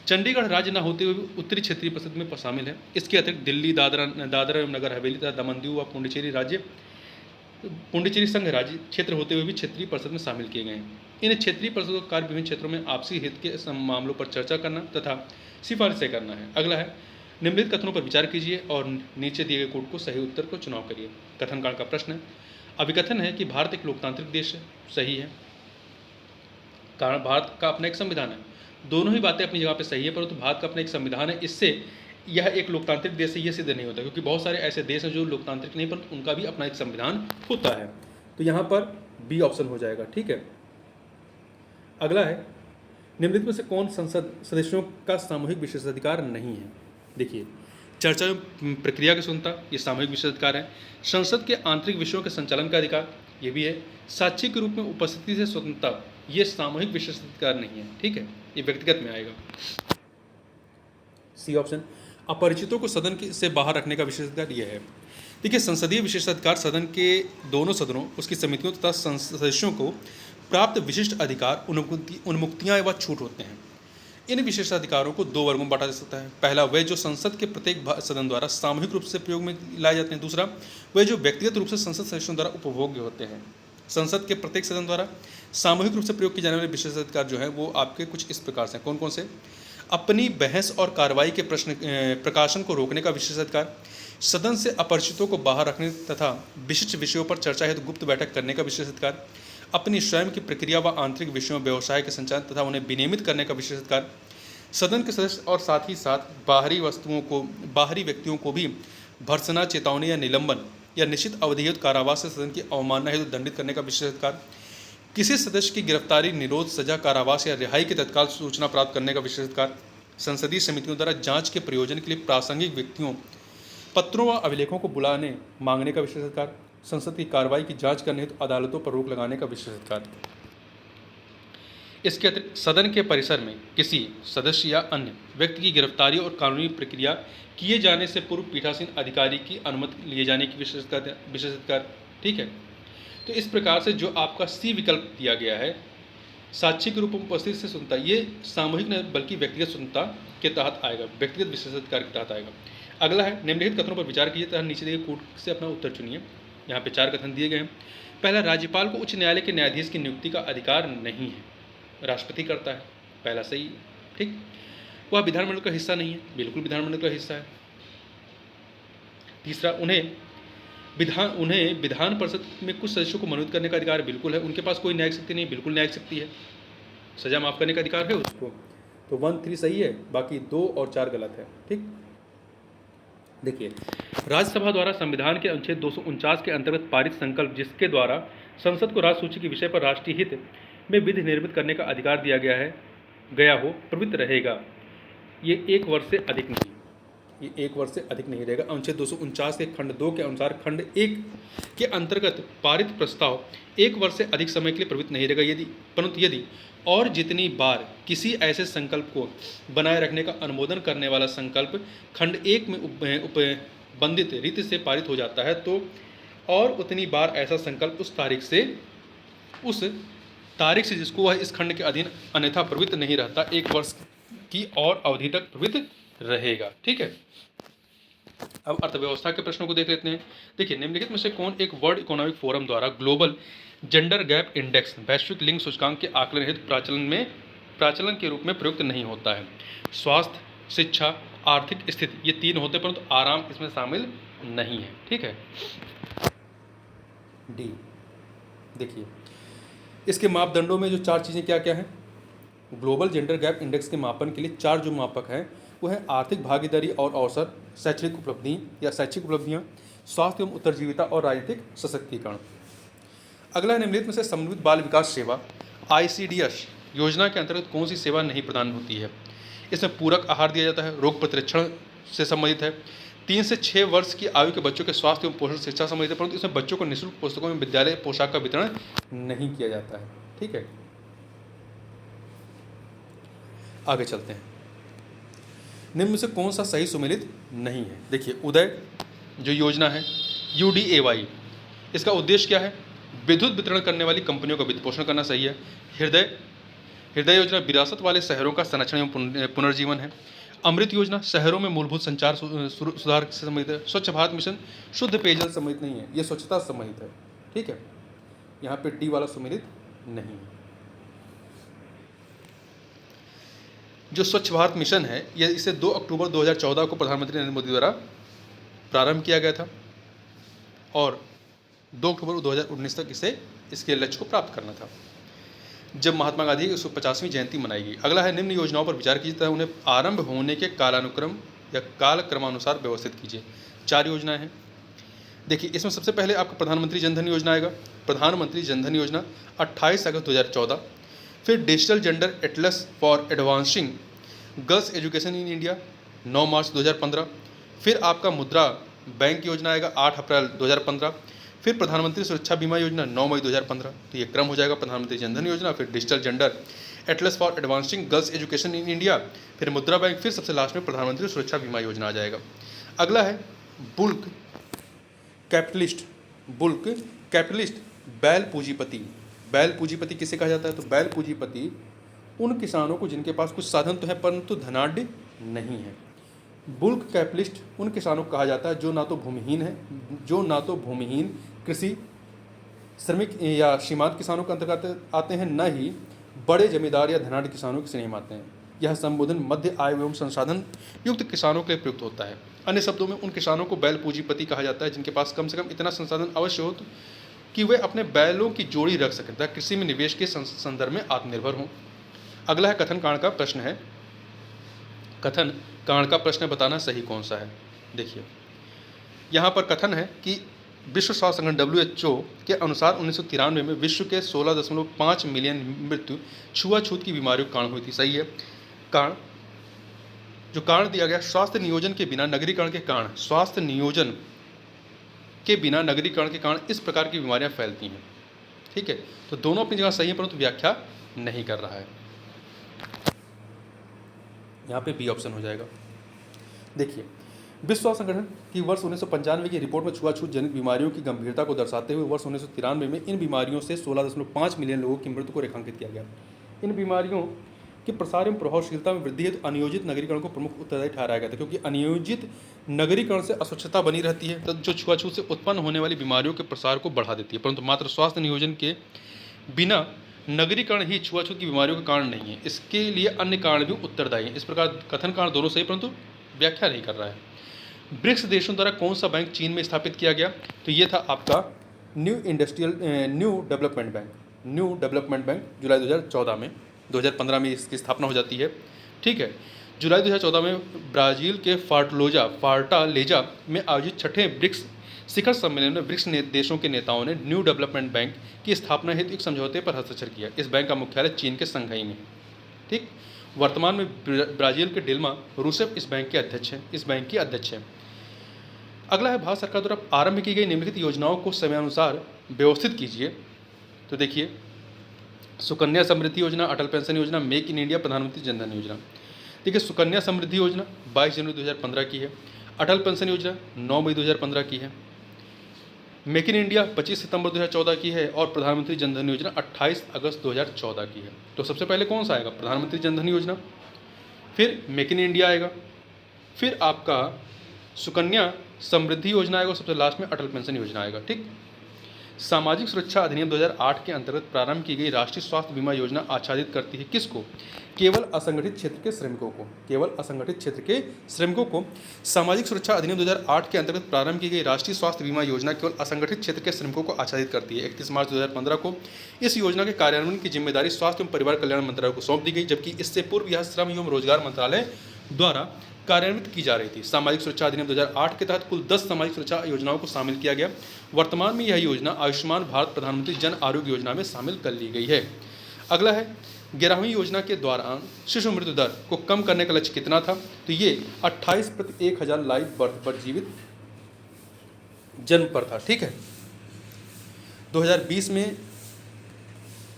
चंडीगढ़ राज्य न होते हुए भी उत्तरी क्षेत्रीय परिषद में शामिल है। इसके अतिरिक्त दिल्ली, दादरा एवं नगर हवेली तथा दमन दीव व पुडुचेरी संघ राज्य क्षेत्र होते हुए भी क्षेत्रीय परिषद में शामिल किए गए हैं। इन क्षेत्रीय परिषदों का कार्य विभिन्न क्षेत्रों में आपसी हित के मामलों पर चर्चा करना तथा सिफारिशें करना है। अगला है, निम्नलिखित कथनों पर विचार कीजिए और नीचे दिए गए कोड को सही उत्तर को चुनाव करिए। कथन कांड का प्रश्न है। अभिकथन है कि भारत एक लोकतांत्रिक देश है, सही है, कारण भारत का अपना एक संविधान है। दोनों ही बातें अपनी जगह पे सही है, परंतु भारत का अपना एक संविधान है, इससे यह एक लोकतांत्रिक देश है ये सिद्ध नहीं होता, क्योंकि बहुत सारे ऐसे देश हैं जो लोकतांत्रिक नहीं परंतु उनका भी अपना एक संविधान होता है। तो यहाँ पर बी ऑप्शन हो जाएगा, ठीक है। अगला है, निम्नलिखित में से कौन संसद सदस्यों का सामूहिक विशेषाधिकार नहीं है? देखिए, चर्चा एवं प्रक्रिया की स्वतंत्रता, ये सामूहिक विशेषाधिकार है। संसद के आंतरिक विषयों के संचालन का अधिकार, ये भी है। साक्षी के रूप में उपस्थिति से स्वतंत्रता, ये सामूहिक विशेषाधिकार नहीं है, ठीक है, ये व्यक्तिगत में आएगा। सी ऑप्शन, अपरिचितों को सदन से बाहर रखने का विशेषाधिकार, यह है। देखिए, संसदीय विशेषाधिकार सदन के दोनों सदनों, उसकी समितियों तथा सदस्यों को प्राप्त विशिष्ट अधिकार, उन्मुक्तियाँ व छूट होते हैं। इन विशेषाधिकारों को दो वर्गों में बांटा जा सकता है। पहला, वे जो संसद के प्रत्येक सदन द्वारा सामूहिक रूप से प्रयोग में लाए जाते हैं। दूसरा, वे जो व्यक्तिगत रूप से संसद सदस्यों द्वारा उपभोग्य होते हैं। संसद के प्रत्येक सदन द्वारा सामूहिक रूप से प्रयोग किए जाने वाले विशेषाधिकार जो है वो आपके कुछ इस प्रकार से, कौन कौन से? अपनी बहस और कार्रवाई के प्रकाशन को रोकने का विशेषाधिकार, सदन से अपरिचितों को बाहर रखने तथा विशिष्ट विषयों पर चर्चा हेतु गुप्त बैठक करने का विशेषाधिकार, अपनी स्वयं की प्रक्रिया व आंतरिक विषयों व्यवसाय के संचालन तथा उन्हें विनियमित करने का विशेषाधिकार, सदन के सदस्य और साथ ही साथ बाहरी व्यक्तियों को भी भर्त्सना, चेतावनी या निलंबन या निश्चित अवधि हेतु कारावास से सदन की अवमानना हेतु दंडित करने का विशेषाधिकार, किसी सदस्य की गिरफ्तारी, निरोध, सजा, कारावास या रिहाई की तत्काल सूचना प्राप्त करने का विशेषाधिकार, संसदीय समितियों द्वारा जांच के प्रयोजन के लिए प्रासंगिक व्यक्तियों, पत्रों व अभिलेखों को बुलाने मांगने का विशेषाधिकार, संसद की कार्रवाई की जांच करने हेतु अदालतों पर रोक लगाने का विशेषाधिकार। इसके अतिरिक्त सदन के परिसर में किसी सदस्य या अन्य व्यक्ति की गिरफ्तारी और कानूनी प्रक्रिया किए जाने से पूर्व पीठासीन अधिकारी की अनुमति लिए जाने की विशेषाधिकार। ठीक है, तो इस प्रकार से जो आपका सी विकल्प दिया गया है, साक्षी के रूप में उपस्थित से स्वतंत्रता, ये सामूहिक न बल्कि व्यक्तिगत स्वतंत्रता के तहत आएगा, व्यक्तिगत विशेषाधिकार के तहत आएगा। अगला है, निम्नलिखित कथनों पर विचार कीजिए तथा नीचे दिए कोड से अपना उत्तर चुनिए। यहाँ पे 4 कथन दिए गए हैं। पहला, राज्यपाल को उच्च न्यायालय के न्यायाधीश की नियुक्ति का अधिकार नहीं है, राष्ट्रपति करता है। पहला सही है। ठीक, वह विधानमंडल का हिस्सा नहीं है, बिल्कुल विधानमंडल का हिस्सा है। तीसरा, उन्हें विधान परिषद में कुछ सदस्यों को मनोनीत करने का अधिकार बिल्कुल है, उनके पास कोई न्यायिक शक्ति नहीं, बिल्कुल न्यायिक शक्ति है, सजा माफ करने का अधिकार है उसको। तो 1, 3 सही है, बाकी 2 और 4 गलत है। ठीक, देखिए, राज्यसभा द्वारा संविधान के अनुच्छेद 249 के अंतर्गत पारित संकल्प जिसके द्वारा संसद को राज्य सूची के विषय पर राष्ट्रीय हित में विधि निर्मित करने का अधिकार दिया गया हो, प्रवृत्त रहेगा। ये 1 वर्ष से अधिक नहीं, ये 1 वर्ष से अधिक नहीं रहेगा। अनुच्छेद 249 के खंड 2 के अनुसार खंड 1 के अंतर्गत पारित प्रस्ताव 1 वर्ष से अधिक समय के लिए प्रवृत्त नहीं रहेगा, परंतु यदि और जितनी बार किसी ऐसे संकल्प को बनाए रखने का अनुमोदन करने वाला संकल्प खंड 1 में उपबंधित रीति से पारित हो जाता है, तो और उतनी बार ऐसा संकल्प उस तारीख से जिसको वह इस खंड के अधीन अन्यथा प्रवृत्त नहीं रहता, 1 वर्ष की और अवधि तक प्रवृत्त रहेगा। ठीक है, अब अर्थव्यवस्था के प्रश्नों को देख लेते हैं। देखिए, निम्नलिखित में से कौन एक वर्ल्ड इकोनॉमिक फोरम द्वारा ग्लोबल जेंडर गैप इंडेक्स, वैश्विक लिंग सूचकांक के आकलन हेतु प्राचलन के रूप में प्रयुक्त नहीं होता है? स्वास्थ्य, शिक्षा, आर्थिक स्थिति, ये 3 होते हैं, परंतु आराम इसमें शामिल नहीं है। ठीक है, डी। देखिए, इसके मापदंडों में जो 4 चीज़ें क्या क्या हैं? ग्लोबल जेंडर गैप इंडेक्स के मापन के लिए 4 जो मापक हैं वो है आर्थिक भागीदारी और अवसर, शैक्षणिक उपलब्धियाँ, स्वास्थ्य एवं उत्तरजीविता और राजनीतिक सशक्तिकरण। अगला है, निम्नलिखित में से समन्वित बाल विकास सेवा ICDS योजना के अंतर्गत कौन सी सेवा नहीं प्रदान होती है? इसमें पूरक आहार दिया जाता है, रोग प्रतिरक्षण से संबंधित है, 3 से 6 वर्ष की आयु के बच्चों के स्वास्थ्य एवं पोषण शिक्षा संबंधित है, परंतु इसमें बच्चों को निःशुल्क पुस्तकों में विद्यालय पोशाक का वितरण नहीं किया जाता है। ठीक है, आगे चलते हैं। निम्न में से कौन सा सही सुमेलित नहीं है? देखिए, उदय जो योजना है UDAY, इसका उद्देश्य क्या है? विद्युत वितरण करने वाली कंपनियों का वित्त पोषण करना सही है। हृदय योजना विरासत वाले शहरों का संरक्षण एवं पुनर्जीवन है। अमृत योजना शहरों में मूलभूत संचार सुधार से संबंधित है। स्वच्छ भारत मिशन शुद्ध पेयजल संबंधित नहीं है, ये स्वच्छता से संबंधित है। ठीक है, यहाँ पे डी वाला सुमेलित नहीं है। जो स्वच्छ भारत मिशन है, ये इसे 2 अक्टूबर 2014 को प्रधानमंत्री नरेंद्र मोदी द्वारा प्रारंभ किया गया था और 2 अक्टूबर 2019 तक इसके लक्ष्य को प्राप्त करना था, जब महात्मा गांधी की 150वीं जयंती मनाई गई। अगला है, निम्न योजनाओं पर विचार कीजिए तथा उन्हें आरंभ होने के कालानुक्रम या कालक्रमानुसार व्यवस्थित कीजिए। 4 योजनाएं हैं। देखिए, इसमें सबसे पहले आपका प्रधानमंत्री जनधन योजना आएगा। प्रधानमंत्री जनधन योजना 28 अगस्त 2014। फिर digital gender Atlas for advancing girls education in India 9 मार्च 2015। फिर आपका मुद्रा बैंक योजना आएगा 8 अप्रैल 2015। फिर प्रधानमंत्री सुरक्षा बीमा योजना 9 मई 2015। तो ये क्रम हो जाएगा, प्रधानमंत्री जनधन योजना, फिर digital gender Atlas for advancing girls education in India, फिर मुद्रा बैंक, फिर सबसे लास्ट में प्रधानमंत्री सुरक्षा बीमा योजना आ जाएगा। अगला है बुल्क कैपिटलिस्ट बैल पूंजीपति बैल पूंजीपति किसे कहा जाता है? तो बैल पूंजीपति उन किसानों को जिनके पास कुछ साधन तो है परंतु धनाढ्य नहीं है। बुल्क कैपिटलिस्ट उन किसानों को कहा जाता है जो ना तो भूमिहीन है, जो ना तो भूमिहीन कृषि श्रमिक या सीमांत किसानों के अंतर्गत आते हैं, न ही बड़े जमींदार या धनाढ्य किसानों की श्रेणी में आते हैं। यह संबोधन मध्य आय एवं संसाधन युक्त किसानों के लिए प्रयुक्त होता है। अन्य शब्दों में उन किसानों को बैल पूंजीपति कहा जाता है जिनके पास कम से कम इतना संसाधन अवश्य हो कि वे अपने बैलों की जोड़ी रख सकें तथा कृषि में निवेश के संदर्भ में आत्मनिर्भर हों। अगला है कथन कांड का प्रश्न है। कथन कांड का प्रश्न बताना सही कौन सा है। देखिए यहाँ पर कथन है कि विश्व स्वास्थ्य संगठन WHO के अनुसार 1993 में विश्व के 16.5 मिलियन मृत्यु छुआछूत की बीमारियों के कारण हुई थी। सही है। कारण जो कारण दिया गया, स्वास्थ्य नियोजन के बिना नगरीकरण के कारण, स्वास्थ्य नियोजन के बिना नगरीकरण के कारण इस प्रकार की बीमारियां फैलती हैं। ठीक है, तो दोनों अपनी जगह सही है परंतु व्याख्या नहीं कर रहा है। यहाँ पे बी ऑप्शन हो जाएगा। देखिए विश्व स्वास्थ्य संगठन की वर्ष 1995 की रिपोर्ट में छुआछूत जनित बीमारियों की गंभीरता को दर्शाते हुए वर्ष 1993 में इन बीमारियों से 16.5 मिलियन लोगों की मृत्यु को रेखांकित किया गया। इन बीमारियों के प्रसार एवं प्रभावशीलता में वृद्धि हेतु अनियोजित नगरीकरण को प्रमुख उत्तरदायी ठहराया गया था, क्योंकि अनियोजित नगरीकरण से अस्वच्छता बनी रहती है तो जो छुआछूत से उत्पन्न होने वाली बीमारियों के प्रसार को बढ़ा देती है, परंतु मात्र स्वास्थ्य नियोजन के बिना नगरीकरण ही छुआछूत की बीमारियों का कारण नहीं है, इसके लिए अन्य कारण भी उत्तरदायी हैं। इस प्रकार कथन कारण दोनों सही परंतु व्याख्या नहीं कर रहा है। ब्रिक्स देशों द्वारा कौन सा बैंक चीन में स्थापित किया गया? तो ये था आपका न्यू डेवलपमेंट बैंक जुलाई 2014 में, 2015 में इसकी स्थापना हो जाती है। ठीक है, जुलाई 2014 में ब्राज़ील के फार्टालेजा में आयोजित छठे ब्रिक्स शिखर सम्मेलन में ब्रिक्स देशों के नेताओं ने न्यू डेवलपमेंट बैंक की स्थापना हेतु एक समझौते पर हस्ताक्षर किया। इस बैंक का मुख्यालय चीन के शंघाई में है। ठीक, वर्तमान में ब्राज़ील के डिल्मा रूसेफ इस बैंक की अध्यक्ष हैं। अगला है भारत सरकार द्वारा आरंभ की गई निम्नलिखित योजनाओं को समयानुसार व्यवस्थित कीजिए। तो देखिए सुकन्या समृद्धि योजना, अटल पेंशन योजना, मेक इन इंडिया, प्रधानमंत्री जन धन योजना। देखिए सुकन्या समृद्धि योजना 22 जनवरी 2015 की है, अटल पेंशन योजना 9 मई 2015 की है, मेक इन इंडिया 25 सितंबर 2014 की है और प्रधानमंत्री जन धन योजना 28 अगस्त 2014 की है। तो सबसे पहले कौन सा आएगा? प्रधानमंत्री जन धन योजना, फिर मेक इन इंडिया आएगा, फिर आपका सुकन्या समृद्धि योजना आएगा और सबसे लास्ट में अटल पेंशन योजना आएगा। ठीक, सामाजिक सुरक्षा अधिनियम 2008 के अंतर्गत प्रारंभ की गई राष्ट्रीय स्वास्थ्य बीमा योजना आच्छादित करती है किसको? केवल असंगठित क्षेत्र के श्रमिकों को। केवल असंगठित क्षेत्र के श्रमिकों को सामाजिक सुरक्षा अधिनियम 2008 के अंतर्गत प्रारंभ की गई राष्ट्रीय स्वास्थ्य बीमा योजना केवल असंगठित क्षेत्र के श्रमिकों को आच्छादित करती है। 31 मार्च 2015 को इस योजना के कार्यान्वयन की जिम्मेदारी स्वास्थ्य एवं परिवार कल्याण मंत्रालय को सौंप दी गई, जबकि इससे पूर्व यह श्रम एवं रोजगार मंत्रालय द्वारा कार्यान्वित की जा रही थी। सामाजिक सुरक्षा अधिनियम 2008 के तहत कुल 10 सामाजिक सुरक्षा योजनाओं को शामिल किया गया। वर्तमान में यह योजना आयुष्मान भारत प्रधानमंत्री जन आरोग्य योजना में शामिल कर ली गई है। अगला है 11वीं योजना के दौरान शिशु मृत्यु दर को कम करने का लक्ष्य कितना था? तो ये 28 प्रति 1000 लाइव बर्थ पर जीवित जन्म पर था। ठीक है, 2020 में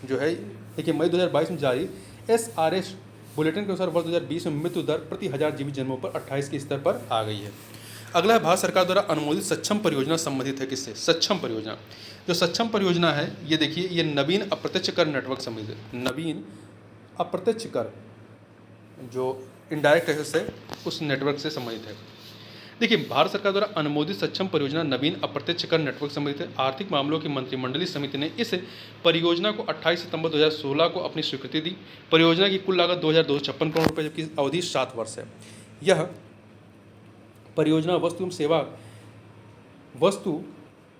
जो है देखिए मई 2022 में जारी SRS बुलेटिन के अनुसार वर्ष 2020 में मृत्यु दर प्रति 1000 जीवित जन्मों पर 28 के स्तर पर आ गई है। अगला है भारत सरकार द्वारा अनुमोदित सक्षम परियोजना संबंधित है किससे? सक्षम परियोजना। जो सक्षम परियोजना है ये देखिए ये नवीन अप्रत्यक्ष कर नेटवर्क संबंधित है। नवीन अप्रत्यक्ष कर जो इनडायरेक्ट टैक्सेस है उस नेटवर्क से संबंधित है। देखिए भारत सरकार द्वारा अनुमोदित सक्षम परियोजना नवीन अप्रत्यक्ष कर नेटवर्क संबंधित है। आर्थिक मामलों की मंत्रिमंडलीय समिति ने इस परियोजना को 28 सितंबर 2016 को अपनी स्वीकृति दी। परियोजना की कुल लागत 2256 करोड़ रुपये जबकि अवधि 7 वर्ष है। यह परियोजना वस्तु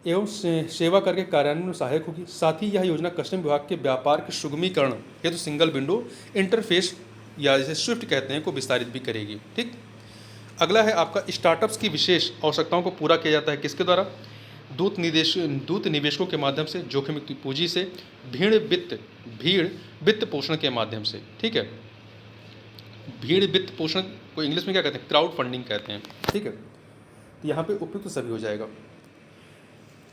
एवं सेवा कर के कार्यान्वयन में सहायक होगी। साथ ही यह योजना कस्टम विभाग के व्यापार के सुगमीकरण हेतु सिंगल विंडो इंटरफेस या जिसे स्विफ्ट कहते हैं को विस्तारित भी करेगी। ठीक, अगला है आपका स्टार्टअप्स की विशेष आवश्यकताओं को पूरा किया जाता है किसके द्वारा? दूत निवेशकों के माध्यम से, जोखिम मुक्त पूंजी से, भीड़ वित्त पोषण के माध्यम से। ठीक है, भीड़ वित्त पोषण को इंग्लिश में क्या कहते हैं? क्राउड फंडिंग कहते हैं। ठीक है, तो यहाँ पे उपयुक्त सभी हो जाएगा।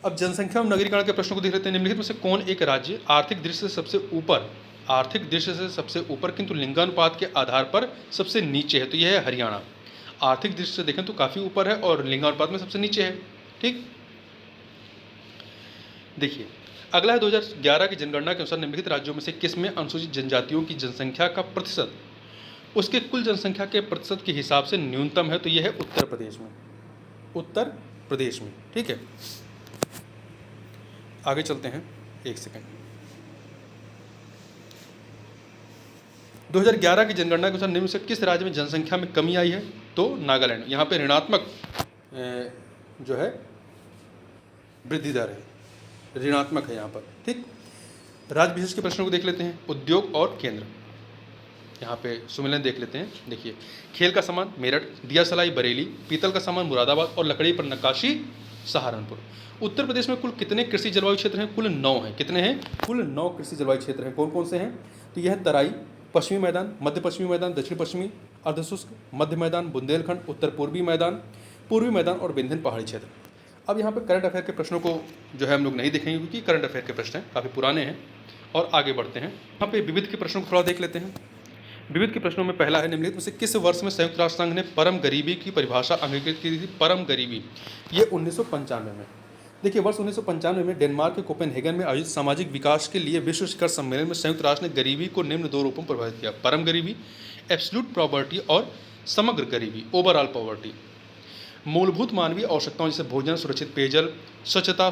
अब जनसंख्या और नगरीकरण के प्रश्नों को देख लेते हैं। निम्नलिखित में से कौन एक राज्य आर्थिक दृष्टि से सबसे ऊपर किंतु लिंगानुपात के आधार पर सबसे नीचे है? तो यह है हरियाणा। आर्थिक दृष्टि से देखें तो काफ़ी ऊपर है और लिंगानुपात में सबसे नीचे है। ठीक, देखिए, अगला है 2011 की जनगणना के अनुसार निम्नलिखित राज्यों में से किस में अनुसूचित जनजातियों की जनसंख्या का प्रतिशत उसके कुल जनसंख्या के प्रतिशत के हिसाब से न्यूनतम है? तो यह है उत्तर प्रदेश में। उत्तर प्रदेश में, ठीक है। आगे चलते हैं, एक सेकंड। 2011 की जनगणना के अनुसार निम्न से किस राज्य में जनसंख्या में कमी आई है? तो नागालैंड। यहाँ पे ऋणात्मक जो है वृद्धि दर है, ऋणात्मक है यहाँ पर, ठीक। राज्य विशेष के प्रश्नों को देख लेते हैं। उद्योग और केंद्र, यहाँ पे सुमेलन देख लेते हैं। देखिए, खेल का सामान मेरठ, दिया सलाई बरेली, पीतल का सामान मुरादाबाद और लकड़ी पर नक्काशी सहारनपुर। उत्तर प्रदेश में कुल कितने कृषि जलवायु क्षेत्र हैं? कुल 9 हैं। कितने हैं? कुल 9 कृषि जलवायु क्षेत्र हैं। कौन कौन से हैं? तो यह तराई, पश्चिमी मैदान, मध्य पश्चिमी मैदान, दक्षिण पश्चिमी, अर्धशुष्क, मध्य मैदान, बुंदेलखंड, उत्तर पूर्वी मैदान, पूर्वी मैदान और विंध्य पहाड़ी क्षेत्र। अब यहाँ पे करंट अफेयर के प्रश्नों को जो है हम लोग नहीं देखेंगे, क्योंकि करंट अफेयर के प्रश्न हैं, काफ़ी पुराने हैं। और आगे बढ़ते हैं, यहाँ पे विविध के प्रश्नों को थोड़ा देख लेते हैं। विविध के प्रश्नों में पहला है, निम्नलिखित में से किस वर्ष में संयुक्त राष्ट्र संघ ने परम गरीबी की परिभाषा अंगीकृत की थी? परम गरीबी, ये 1995 में। देखिए, वर्ष 1995 में डेनमार्क के कोपेनहेगन में आयोजित सामाजिक विकास के लिए विश्व शिखर सम्मेलन में संयुक्त राष्ट्र ने गरीबी को निम्न 2 रूपों में परिभाषित किया: परम गरीबी, एब्सोल्यूट पॉवर्टी, और समग्र गरीबी, ओवरऑल पॉवर्टी। मूलभूत मानवीय आवश्यकताओं जैसे भोजन, सुरक्षित पेयजल, स्वच्छता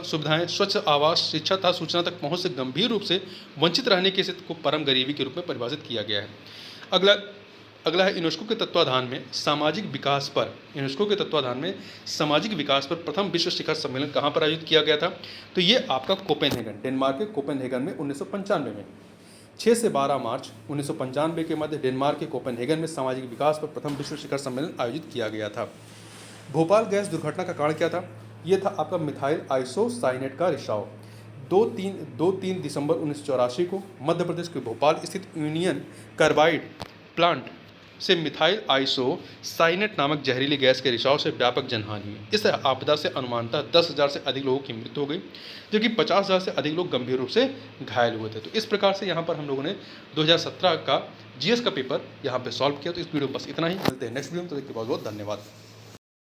सुविधाएं, स्वच्छ आवास, शिक्षा तथा सूचना तक पहुंच से गंभीर रूप से वंचित रहने की स्थिति को परम गरीबी के रूप में परिभाषित किया गया है। अगला है यूनेस्को के तत्वाधान में सामाजिक विकास पर। यूनेस्को के तत्वाधान में सामाजिक विकास पर प्रथम विश्व शिखर सम्मेलन कहाँ पर आयोजित किया गया था? तो ये आपका कोपेनहेगन, डेनमार्क के कोपेनहेगन में 1995 में। 6 से 12 मार्च 1995 के मध्य डेनमार्क के कोपेनहेगन में सामाजिक विकास पर प्रथम विश्व शिखर सम्मेलन आयोजित किया गया था। भोपाल गैस दुर्घटना का कारण क्या था? यह था आपका मिथाइल आइसोसाइनेट का रिसाव। 2-3 दिसंबर 1984 को मध्य प्रदेश के भोपाल स्थित यूनियन कार्बाइड प्लांट से मिथाइल आइसोसाइनेट नामक जहरीली गैस के रिसाव से व्यापक जनहानि हुई। इस आपदा से अनुमानतः 10,000 से अधिक लोगों की मृत्यु हो गई, जबकि 50,000 से अधिक लोग गंभीर रूप से घायल हुए थे। तो इस प्रकार से यहाँ पर हम लोगों ने 2017 का जीएस का पेपर यहाँ पे सॉल्व किया। तो इस वीडियो में बस इतना ही, मिलते हैं नेक्स्ट वीडियो में। तो देखिए, बहुत बहुत धन्यवाद।